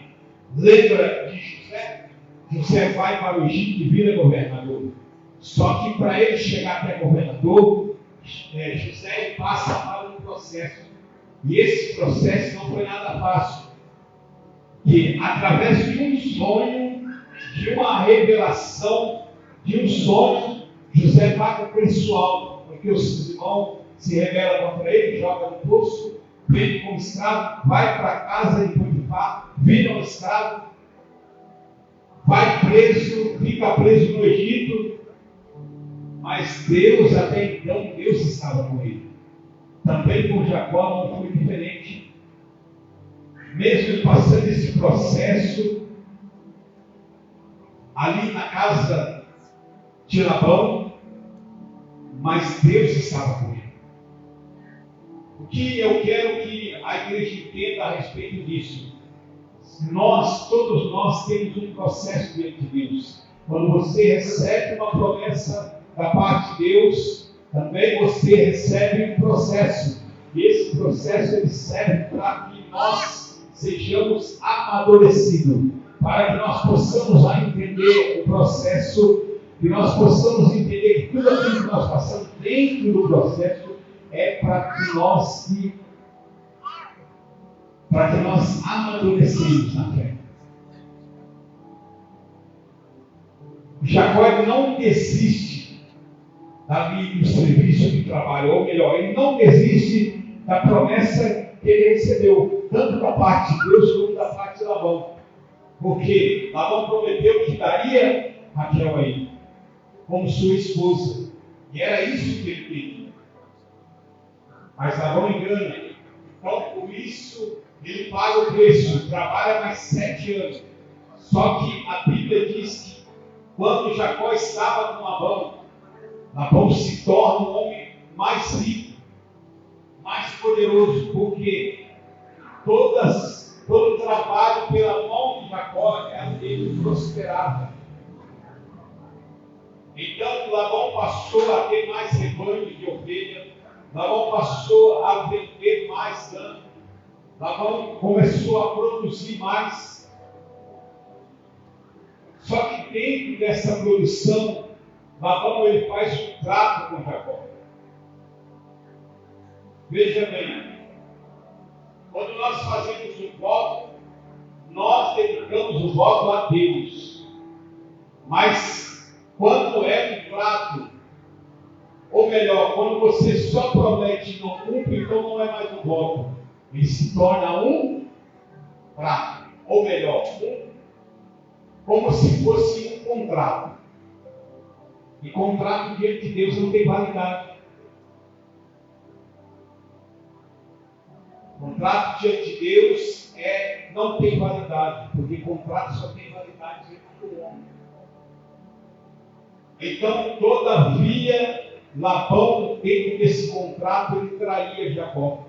Lembra de José? José vai para o Egito e vira governador. Só que para ele chegar até governador, José passa para um processo. E esse processo não foi nada fácil. Que através de um sonho, de uma revelação, de um sonho, José paga o preço alto, porque os irmãos se rebelam contra ele, joga no poço, vende como escravo, vai para a casa de Potifar, vira um escravo, vai preso, fica preso no Egito, mas Deus, até então, Deus estava com ele. Também com Jacó não foi diferente. Mesmo passando esse processo, ali na casa de Labão, mas Deus estava com ele. O que eu quero que a igreja entenda a respeito disso? Todos nós temos um processo diante de Deus. Quando você recebe uma promessa da parte de Deus, também você recebe um processo. E esse processo ele serve para que nós sejamos amadurecidos, para que nós possamos entender o processo, que nós possamos entender que tudo aquilo que nós passamos dentro do processo é para que nós amadurecemos na fé. Jacó ele não desiste ali do serviço de trabalho, ou melhor, ele não desiste da promessa que ele recebeu, tanto da parte de Deus como da parte de Labão. Porque Labão prometeu que daria Raquel a ele, como sua esposa. E era isso que ele queria. Mas Labão engana. Então, por isso, ele paga o preço, trabalha mais 7 anos. Só que a Bíblia diz que quando Jacó estava com Labão, Labão se torna um homem mais rico, mais poderoso, porque todo o trabalho pela mão de Jacó, ele prosperava. Então Labão passou a ter mais rebanho de ovelha, Labão passou a vender mais lã, Labão começou a produzir mais. Só que dentro dessa produção, Labão ele faz um trato com Jacó. Veja bem, quando nós fazemos um voto, nós dedicamos o voto a Deus. Mas quando é um trato, ou melhor, quando você só promete e não cumpre, então não é mais um voto. Ele se torna um trato. Ou melhor, como se fosse um contrato. E contrato diante de Deus não tem validade. Contrato diante de Deus não tem validade, porque contrato só tem validade diante do homem. Então, todavia, Labão, dentro desse contrato, ele traía Jacó.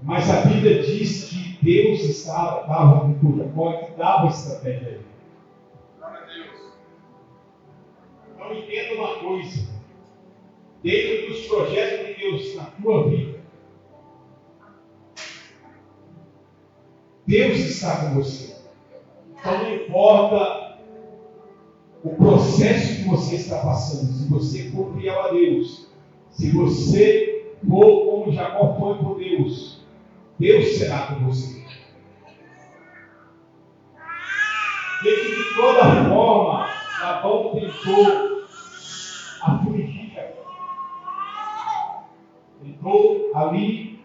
Mas a Bíblia diz que Deus estava com Jacó e dava estratégia a ele. Glória a Deus. Então, entenda uma coisa. Dentro dos projetos de Deus na tua vida, Deus está com você. Então não importa o processo que você está passando, se você for fiel a Deus, se você for como Jacó foi por Deus, Deus será com você. Porque de toda forma, Labão tentou afligir Jacó. Tentou ali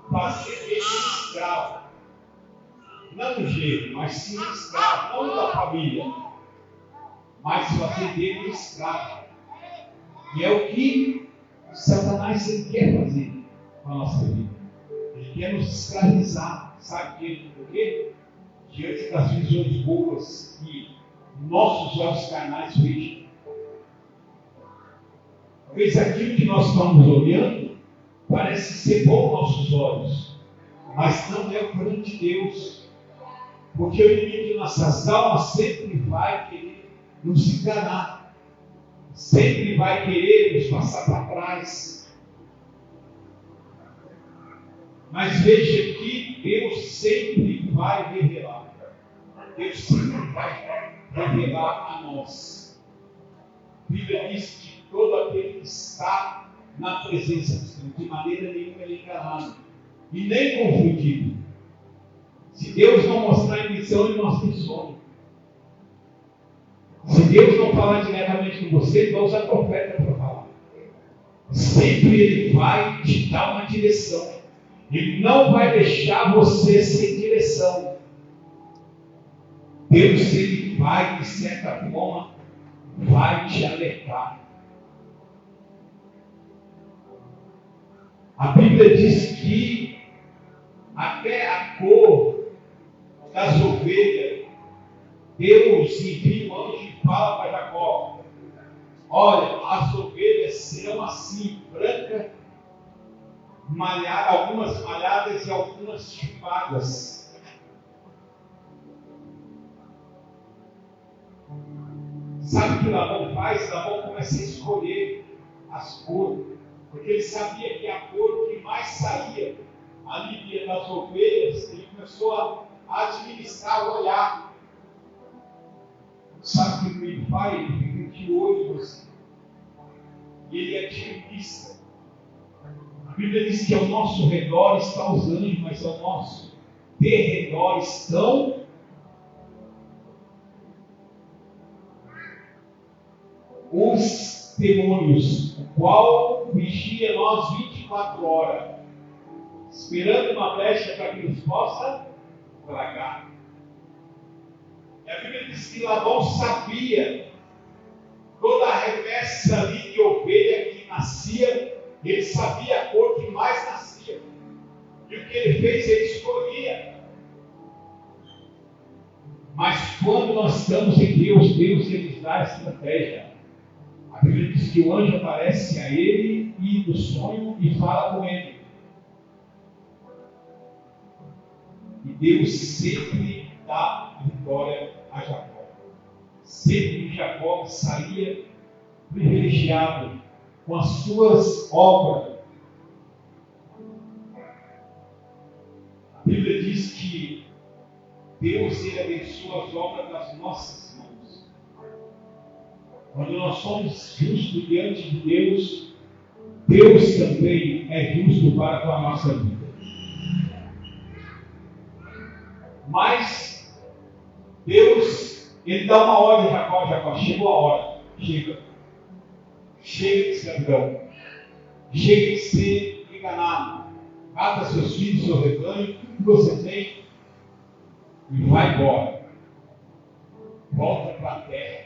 fazer ele escravo. Não um gêmeo, mas sim escravo, não da família, mas fazer dele um escravo. E é o que Satanás ele quer fazer com a nossa vida. Ele quer nos escravizar. Sabe que por quê? Diante das visões boas que nossos olhos carnais vejam. Talvez aquilo que nós estamos olhando parece ser bom aos nossos olhos, mas não é o plano de Deus. Porque o inimigo de nossas almas sempre vai querer nos enganar, sempre vai querer nos passar para trás. Mas veja que Deus sempre vai revelar. Deus sempre vai revelar a nós. A Bíblia diz que todo aquele que está na presença de Deus, de maneira nenhuma ele é enganado e nem confundido. Se Deus não mostrar a intenção, ele mostra o sonho. Se Deus não falar diretamente com você, ele vai usar profeta para falar. Sempre ele vai te dar uma direção. Ele não vai deixar você sem direção. Deus, ele vai, de certa forma, vai te alertar. A Bíblia diz que até a cor das ovelhas, Deus envia um anjo e fala para Jacó: olha, as ovelhas serão assim, branca, malhada, algumas malhadas e algumas chupadas. Sabe o que Labão faz? Labão começa a escolher as cores, porque ele sabia que a cor que mais saía ali das ovelhas, ele começou a administrar o olhar. Sabe o que ele faz? Ele fica de olho em você. E ele é otimista. A Bíblia diz que ao nosso redor estão os anjos, mas ao nosso derredor estão os demônios, o qual vigia nós 24 horas, esperando uma brecha para que nos possa tragar. E a Bíblia diz que Labão sabia toda a remessa ali de ovelha que nascia, ele sabia a cor que mais nascia. E o que ele fez, ele escolhia. Mas quando nós estamos em Deus, Deus ele dá a estratégia. A Bíblia diz que o anjo aparece a ele e do sonho e fala com ele. E Deus sempre dá vitória a Jacó. Sempre Jacó saía privilegiado com as suas obras. A Bíblia diz que Deus ele abençoa as obras das nossas mãos. Quando nós somos justos diante de Deus, Deus também é justo para com a nossa vida. Mas Deus, ele dá uma ordem a Jacó: Jacó, chegou a hora, chega de escravidão, chega de ser enganado, mata seus filhos, seu rebanho, tudo que você tem e vai embora, volta para a terra,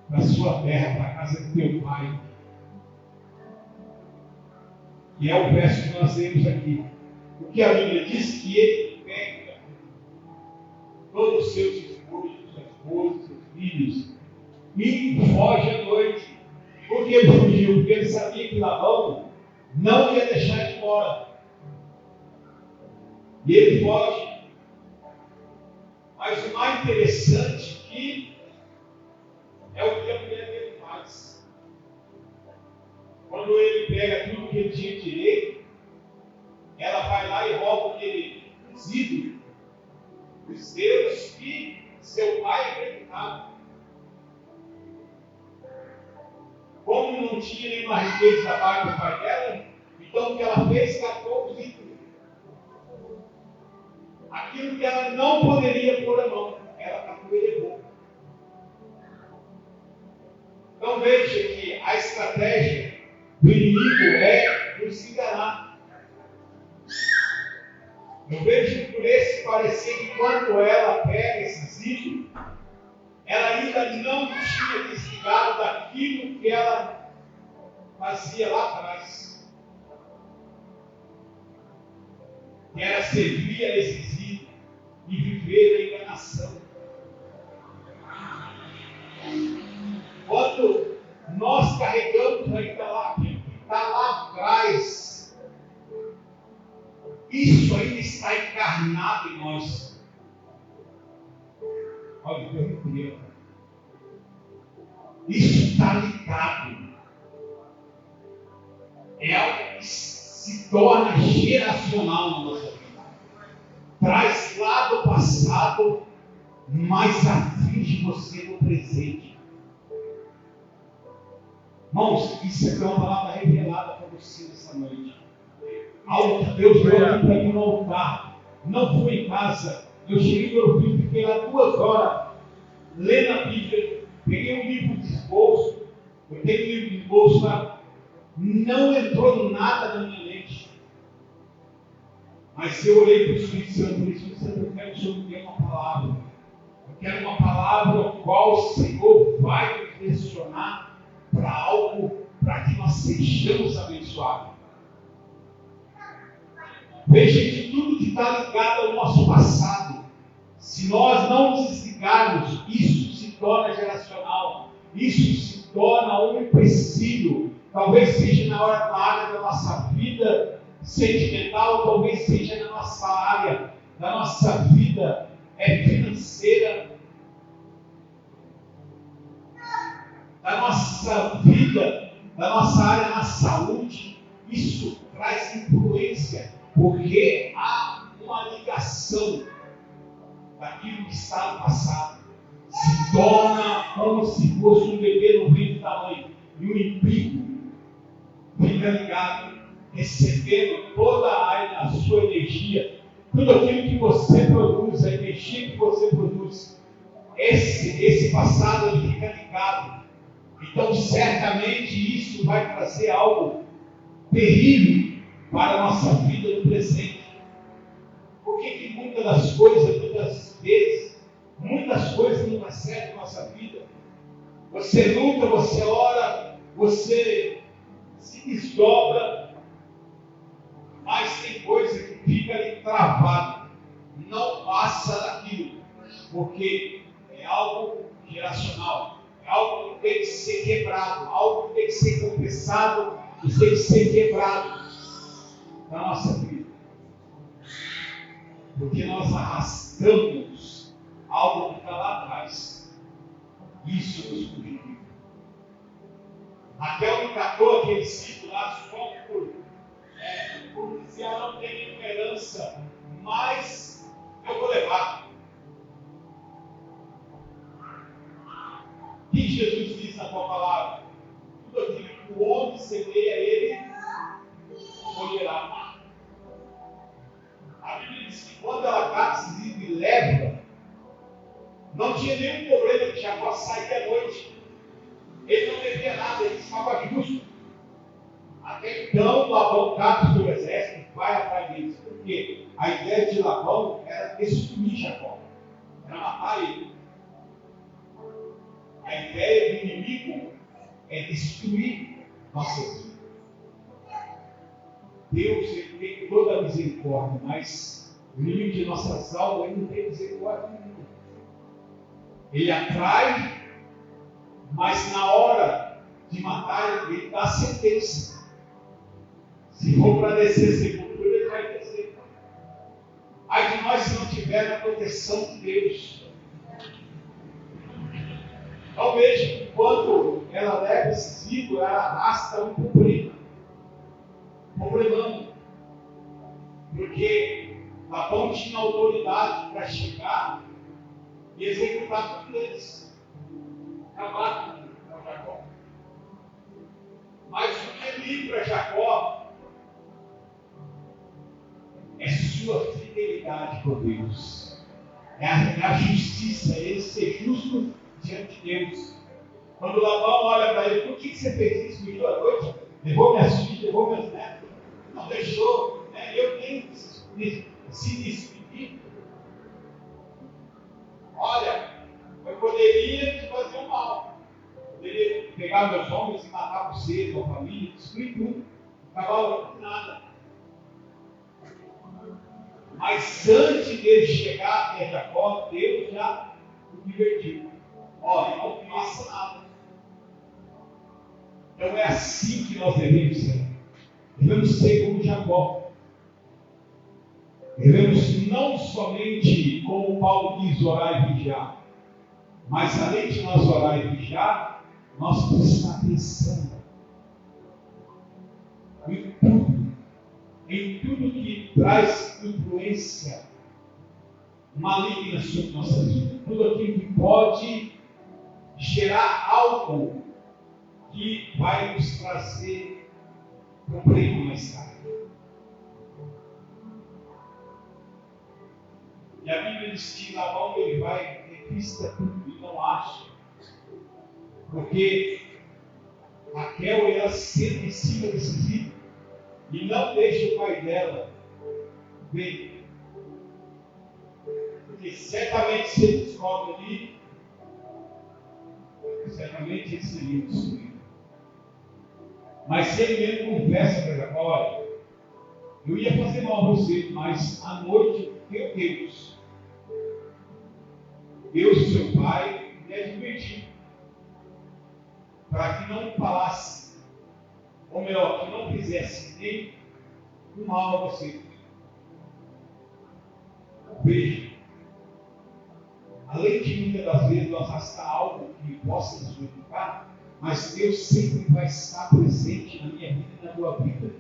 para a sua terra, para a casa do teu pai. E é o verso que nós lemos aqui. O que a Bíblia diz que ele pega todos os seus esposos, sua esposa, seus filhos e foge à noite. Por que ele fugiu? Porque ele sabia que Labão não ia deixar ele embora. E ele foge. Mas o mais interessante aqui é o que a mulher dele faz. Quando ele pega tudo que ele tinha direito, ela vai lá e rouba aquele ídolo, os deuses que seu pai acreditava. Como não tinha nenhuma riqueza da parte do pai dela, então o que ela fez? Catou os ídolos. Aquilo que ela não poderia pôr a mão, ela catou e levou. Então veja que a estratégia do inimigo é nos enganar. Eu vejo por esse parecer que quando ela pega esses ídolos, ela ainda não tinha desligado daquilo que ela fazia lá atrás. Que era servir a esses ídolos e viver a enganação. Quando nós carregamos ainda lá, aquilo que está lá atrás, isso ainda está encarnado em nós. Olha, eu arrepio. Isso está ligado. É algo que se torna geracional na nossa vida. Traz lá do passado, mas atinge você no presente. Irmãos, isso aqui é uma palavra revelada para você nessa noite. Algo que Deus deu aqui para mim no altar. Não fui em casa. Eu cheguei no meu filho, fiquei lá 2 horas lendo a Bíblia. Peguei um livro de bolso. Eu tenho um livro de bolso lá. Não entrou nada na minha mente. Mas eu olhei para o Espírito Santo e disse: Espírito Santo, eu quero que o Senhor me dê uma palavra. Eu quero uma palavra a qual o Senhor vai me direcionar para algo, para que nós sejamos abençoados. Veja que tudo que está ligado ao nosso passado, se nós não desligarmos, isso se torna geracional, isso se torna um empecilho. Talvez seja na área da nossa vida sentimental, talvez seja na nossa área da nossa vida financeira, da nossa vida, da nossa área na saúde. Isso traz influência, porque há uma ligação daquilo que está no passado. Se torna como se fosse um bebê no ventre da mãe, e o umbigo fica ligado, recebendo toda a sua energia, tudo aquilo que você produz, a energia que você produz. Esse passado ele fica ligado. Então, certamente isso vai trazer algo terrível para a nossa vida no presente. Por que muitas das coisas, muitas vezes, muitas coisas não dão certo na nossa vida? Você luta, você ora, você se desdobra, mas tem coisa que fica ali travado, não passa daquilo, porque é algo geracional, é algo que tem que ser quebrado, algo que tem que ser confessado e tem que ser quebrado na nossa vida, porque nós arrastamos algo que está lá atrás. Isso nos prejudica. Raquel me catou aquele ciclo lá, por dizer: não tem nenhuma herança, mas eu vou levar. O que Jesus diz na tua palavra? Tudo aquilo que o homem semeia, ele colherá. A Bíblia diz que quando ela cata e leva, não tinha nenhum problema de Jacó sair à noite. Ele não devia nada, ele estava justo. Até então, Labão cata o seu exército e vai atrás deles. Porque a ideia de Labão era destruir Jacó, era matar ele. A ideia do inimigo é destruir nossas vidas. Deus ele tem toda a misericórdia, mas o inimigo de nossas almas ele não tem misericórdia nenhuma. Ele atrai, mas na hora de matar, ele dá sentença. Se for para descer sepultura, ele vai descer. Ai de nós se não tiver a proteção de Deus. Então veja, quando ela leva esse ciclo, ela arrasta um problema. Problemão. Porque Labão tinha autoridade para chegar e executar tudo eles. Acabar com Jacó. Mas o que livra Jacó é sua fidelidade com Deus. É a justiça, é ele ser justo diante de Deus. Quando Labão olha para ele: por que você fez isso? Me deu à noite? Levou minhas filhas, levou meus netos? Não deixou, né? Eu tenho que se despedir. Olha, eu poderia pegar meus homens e matar você, tua família, destruir tudo. Acabava com nada. Mas antes dele chegar até Jacó, Deus já o divertiu. Olha, não faça nada. Então é assim que nós devemos ser. Devemos ser como Jacó. Devemos não somente, como Paulo diz, orar e vigiar, mas além de nós orar e vigiar, nós prestar atenção em tudo que traz influência maligna sobre nossa vida, tudo aquilo que pode gerar algo que vai nos trazer problema mais tarde. E a Bíblia diz que Labão ele vai revista tudo e não acha, porque Raquel ela senta em cima desse filho e não deixa o pai dela ver. Porque certamente se ele descobre ali, certamente ele seria destruído. Mas se ele mesmo confessa para Jacó, olha, eu ia fazer mal a você, mas à noite, meu Deus, seu pai, me advertiu para que não falasse, ou melhor, que não fizesse nem um mal a você. Veja, além de muitas das vezes nós arrastar algo que possa nos preocupar, mas Deus sempre vai estar presente na minha vida e na tua vida.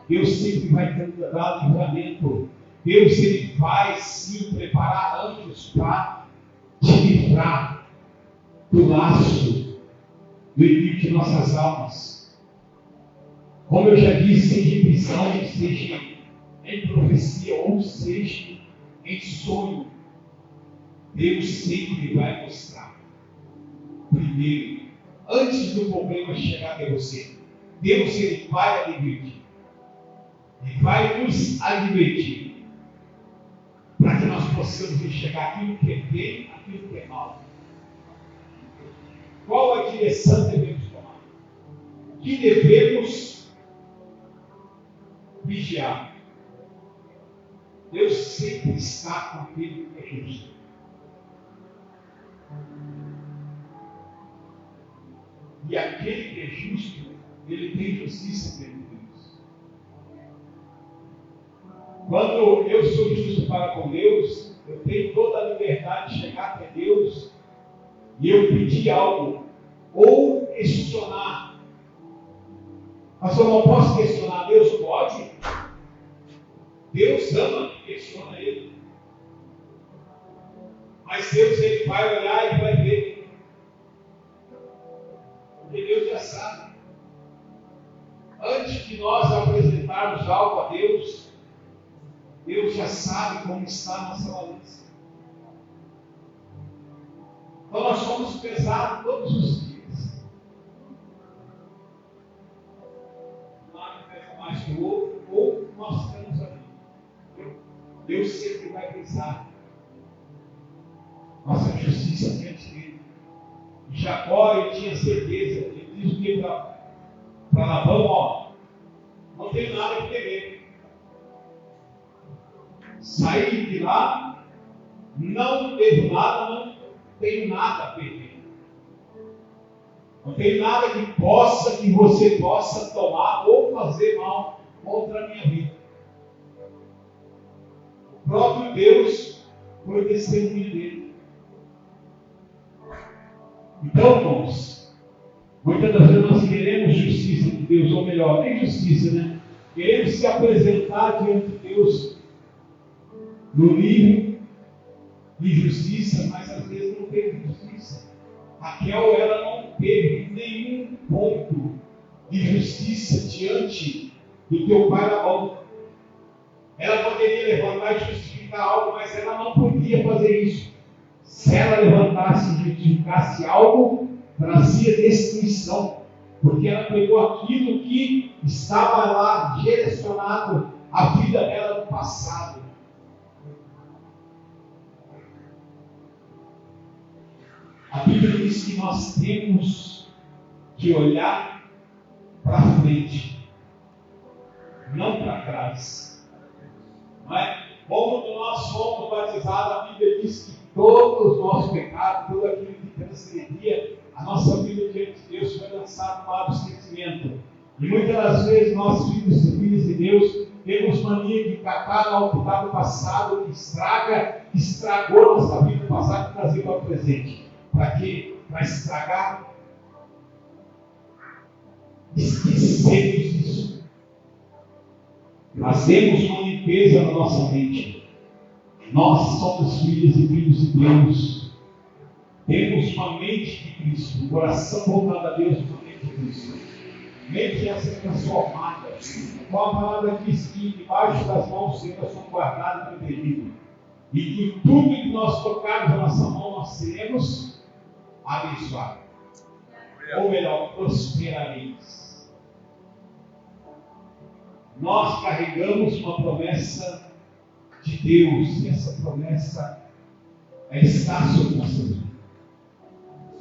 Deus sempre vai dar livramento. Deus ele vai sim preparar anjos para te livrar do laço do inimigo de nossas almas. Como eu já disse, seja em visão, seja em profecia ou seja em sonho, Deus sempre vai mostrar. Primeiro, antes do problema chegar até você, Deus ele vai advertir. Ele vai nos advertir para que nós possamos enxergar aquilo que é bem, aquilo que é mal. Qual a direção devemos tomar? O que devemos vigiar? Deus sempre está com aquele que é justo. E aquele que é justo, ele tem justiça perante Deus. Quando eu sou justo para com Deus, eu tenho toda a liberdade de chegar até Deus e eu pedir algo, ou questionar. Mas eu não posso questionar Deus? Pode. Deus ama que questiona Ele. Mas Deus ele vai olhar e vai ver. Porque Deus já sabe. Antes de nós apresentarmos algo a Deus, Deus já sabe como está a nossa balança. Então nós somos pesados todos os dias. Nada pesa mais que o outro, ou nós estamos ali. Deus sempre vai pesar nossa justiça diante dele. Jacó ele tinha certeza, ele diz o que para Labão, ó, não tenho nada que temer. Saí de lá, não devo nada, não tenho nada a perder. Não tenho nada que você possa tomar ou fazer mal contra a minha vida. O próprio Deus foi testemunha dele. Então, irmãos, muitas das vezes nós queremos justiça de Deus, ou melhor, nem justiça, né? Queremos se apresentar diante de Deus no nível de justiça, mas às vezes não teve justiça. Raquel, ela não teve nenhum ponto de justiça diante do teu pai Labão. Ela poderia levantar e justificar algo, mas ela não podia fazer isso. Se ela levantasse e justificasse algo, trazia destruição, porque ela pegou aquilo que estava lá direcionado à vida dela no passado. A Bíblia diz que nós temos de olhar para frente, não para trás. Não é? Como nós fomos batizados, a Bíblia diz que todos os nossos pecados, tudo aquilo que transgredia a nossa vida diante de Deus, foi lançado para o esquecimento. E muitas das vezes nós, filhos e filhas de Deus, temos mania de catar ao que está no passado, que estragou a nossa vida no passado e trazer para o presente. Para quê? Para estragar. Esquecemos isso. Fazemos uma limpeza na nossa mente. Nós somos filhos e filhos de Deus. Temos uma mente de Cristo, um coração voltado a Deus, uma mente de Cristo. Mente que essa é transformada. Qual a palavra diz que debaixo das mãos do Senhor são guardados e protegidos. E que tudo que nós tocarmos na nossa mão, nós seremos abençoados. Ou melhor, prosperaremos. Nós carregamos uma promessa de Deus. E essa promessa está sobre nossas vidas.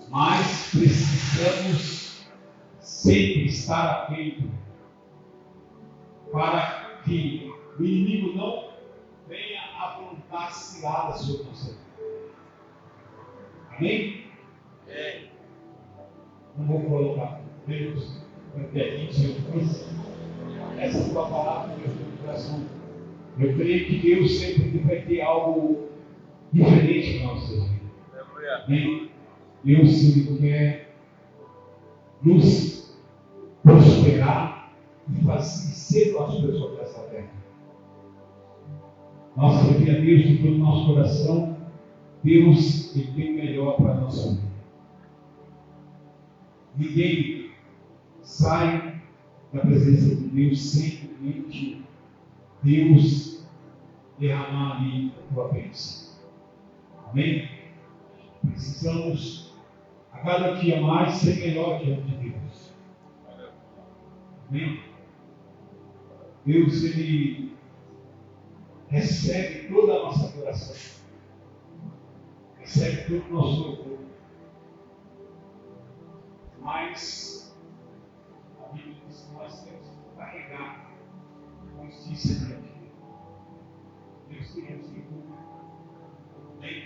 Mas precisamos sempre estar atento para que o inimigo não venha aprontar ciladas sobre nossa vida. Amém? Não vou colocar Deus essa sua palavra no meu coração. Eu creio que Deus sempre vai ter algo diferente na nossa vida. Amém? Deus sempre quer nos prosperar e fazer ser nosso pessoal dessa terra. Nós servir a Deus de todo o nosso coração. Deus Ele tem o melhor para a nossa vida. Ninguém sai da presença de Deus sem realmente Deus derramar ali a tua bênção. Amém? Precisamos a cada dia mais ser melhor diante de Deus. Amém? Deus, Ele recebe toda a nossa adoração. Recebe todo o nosso louvor. Mas a Bíblia diz que nós temos que carregar com justiça diante de Deus. Deus queremos que cumpra. Amém?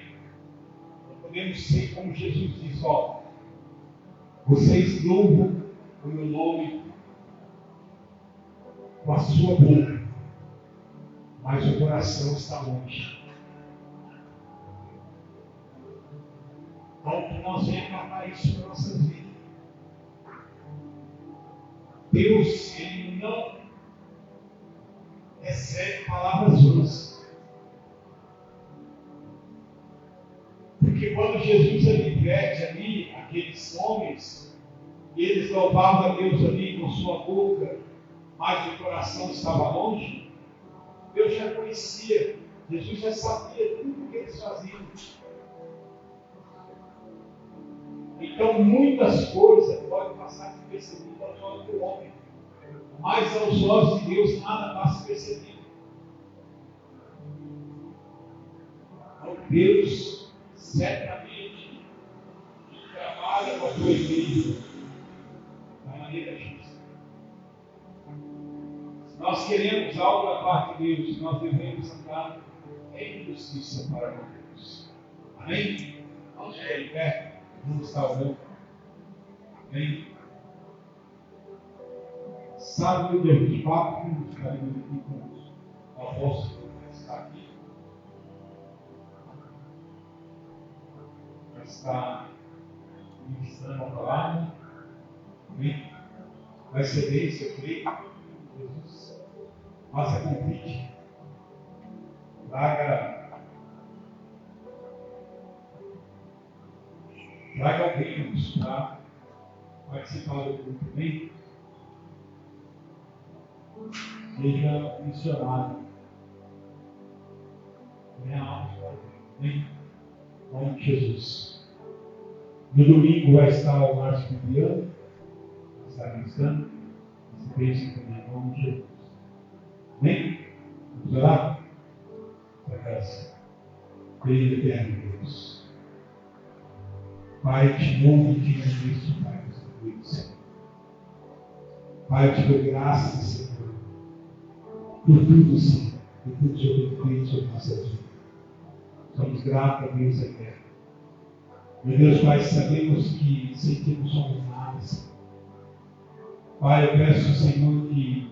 Não podemos ser como Jesus diz, ó. Vocês louvam o meu nome com a sua boca, mas o coração está longe. Então, que nós venhamos acabar isso na nossa vida. Deus, Ele não recebe palavras vãs. Porque quando Jesus adverte ali aqueles homens, e eles louvavam a Deus ali com sua boca, mas o coração estava longe, Deus já conhecia, Jesus já sabia tudo o que eles faziam. Então muitas coisas podem passar despercebidas aos olhos do homem, mas aos olhos de Deus nada passa percebido. Então Deus certamente trabalha com a tua igreja da maneira justa. Se nós queremos algo da parte de Deus, nós devemos andar em justiça para com Deus. Amém? Vamos ficar em pé. Vamos estar orando. Amém? Sábado, dia 24, estaremos aqui com o apóstolo que está aqui. Vai estar ministrando a palavra. Amém? Vai ser bênção, eu creio. Jesus. Faça convite. Traga alguém para participar do grupo, amém? Seja missionário. Amém? Em nome de Jesus. No domingo vai estar o Márcio Bibiano, vai estar ministrando. Esse beijo também, em nome de Jesus. Amém? Vamos orar? Graças. Beijo eterno, Deus. Pai, te louvo e te agradeço, Pai, por essa noite, Senhor. Pai, eu te dou graças, Senhor, por tudo, Senhor, por tudo que eu tenho feito sobre nossas vidas. Somos gratos a Deus eterno. Meu Deus, Pai, sabemos que sem ti não somos nada, Senhor. Pai, eu peço, Senhor, que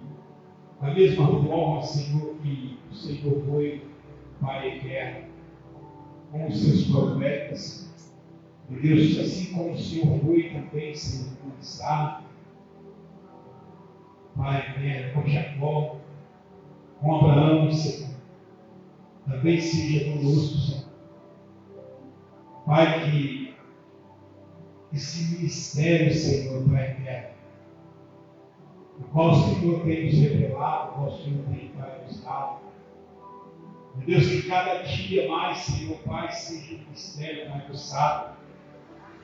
da mesma forma, Senhor, que o Senhor foi, Pai eterno, com os seus profetas, meu Deus, assim como o Senhor foi também, Senhor, com Isaac, Pai eterno, com Jacó, com Abraão, Senhor, também seja conosco, Senhor. Pai, que esse ministério, Senhor, Pai eterno, o qual o Senhor tem nos revelado, o qual o Senhor tem para nos dar. Meu Deus, que cada dia mais, Senhor, Pai, seja um mistério aguçado.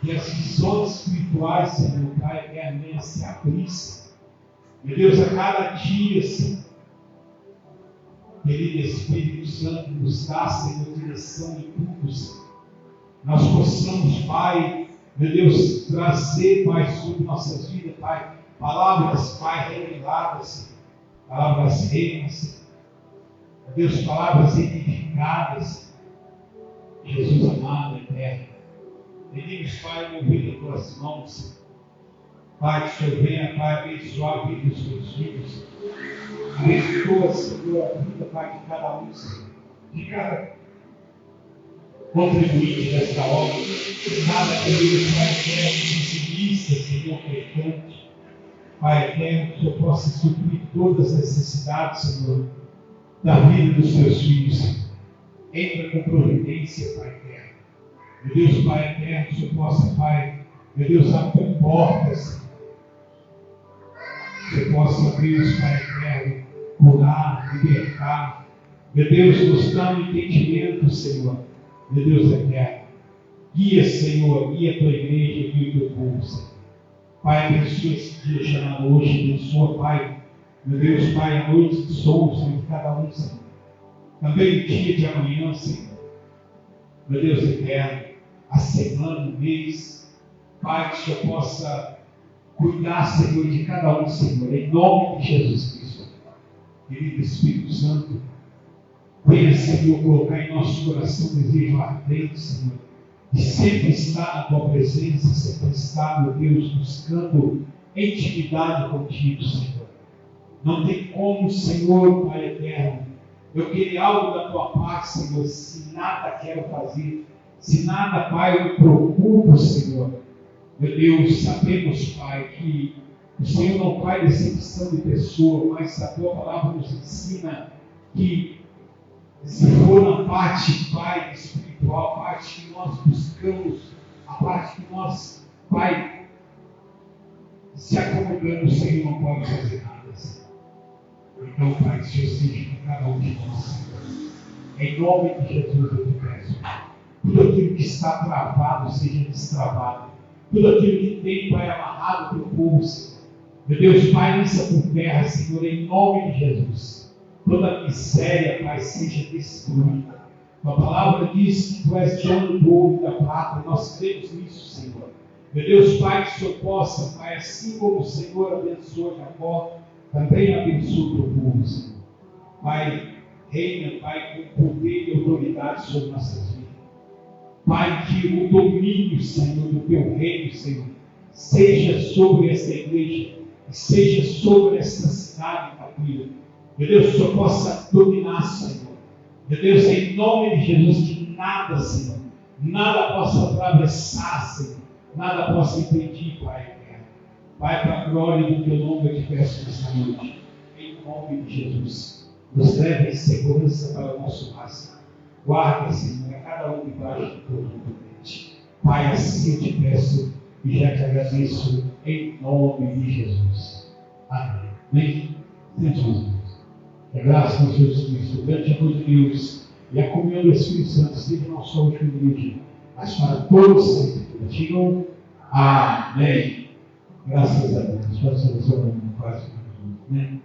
Que as visões espirituais, Senhor, Pai, venham se abrir. Meu Deus, a cada dia, Senhor, querido Espírito Santo, nos dá, Senhor, direção em tudo, Senhor. Nós possamos, Pai, meu Deus, trazer, Pai, sobre nossas vidas, Pai, palavras, Pai, reveladas, Senhor. Palavras reinas, Senhor. Meu Deus, palavras edificadas, Jesus amado, eterno. Pedimos, Pai, mover em tuas mãos, Senhor. Pai, que o Senhor venha, Pai, abençoar a vida dos teus filhos. Abençoa, Senhor, a vida, Pai, de cada um, Senhor. De cada contribuinte desta obra. Cada querido, Pai, eterno, sensibilista, Senhor, pecante. Pai eterno, que o Senhor possa suprir todas as necessidades, Senhor, da vida dos teus filhos, Senhor. Entra com providência, Pai eterno. Meu Deus, Pai eterno, que o Senhor possa, Pai, meu Deus, abrir portas, Senhor. Que o Senhor possa, Deus, Pai eterno, curar, libertar. Meu Deus, nos dá um entendimento, Senhor. Meu Deus eterno. Guia, Senhor, guia a tua igreja, guia o teu povo, Senhor. Pai, abençoa esse dia chamado hoje, abençoa, Pai, meu Deus, Pai, a noite de sono, Senhor, de cada um, Senhor. Também o dia de amanhã, Senhor. Meu Deus eterno, a semana, o mês, Pai, que o Senhor possa cuidar, Senhor, de cada um, Senhor, em nome de Jesus Cristo. Querido Espírito Santo, venha, Senhor, colocar em nosso coração desejo ardente, Senhor, de sempre estar na tua presença, sempre estar, meu Deus, buscando intimidade contigo, Senhor. Não tem como, Senhor, Pai eterno, eu querer algo da tua parte, Senhor, se nada quero fazer, se nada, Pai, eu me preocupo, Senhor. Meu Deus, sabemos, Pai, que o Senhor não faz decepção de pessoa, mas a tua palavra nos ensina que se for na parte, Pai, espiritual, a parte que nós buscamos, a parte que nós, Pai, se acomodando, o Senhor não pode fazer nada. Então, Pai, que o Senhor seja com cada um de nós, Senhor. Em nome de Jesus eu te peço. Tudo aquilo que está travado seja destravado. Tudo aquilo que tem, Pai, amarrado para o povo, Senhor. Meu Deus, Pai, lança por terra, Senhor, em nome de Jesus. Toda miséria, Pai, seja destruída. A palavra diz que tu és dono do ouro e da prata. Nós cremos nisso, Senhor. Meu Deus, Pai, que o Senhor possa, Pai, assim como o Senhor abençoa Jacó, também abençoa o teu povo, Senhor. Pai, reina, Pai, com poder e autoridade sobre nossas vidas. Pai, que o domínio, Senhor, do teu reino, Senhor, seja sobre esta igreja, e seja sobre esta cidade, Pai. Meu Deus, que o Senhor possa dominar, Senhor. Meu Deus, em nome de Jesus, que nada, Senhor, nada possa atravessar, Senhor, nada possa impedir, Pai. Pai, para a glória do teu nome, eu te peço nesta noite, em nome de Jesus, nos leve em segurança para o nosso lar, Senhor. Guarda, Senhor, a cada um debaixo do teu prudente. Pai, assim eu te peço e já te agradeço em nome de Jesus. Amém. Amém. Sente-nos. Que a graça do Jesus Cristo, o grande amor de Deus e a comunhão do Espírito Santo seja não só hoje no dia, mas para todos sempre. Digam amém. Graças a Deus. Pode ser o seu nome, quase. Amém.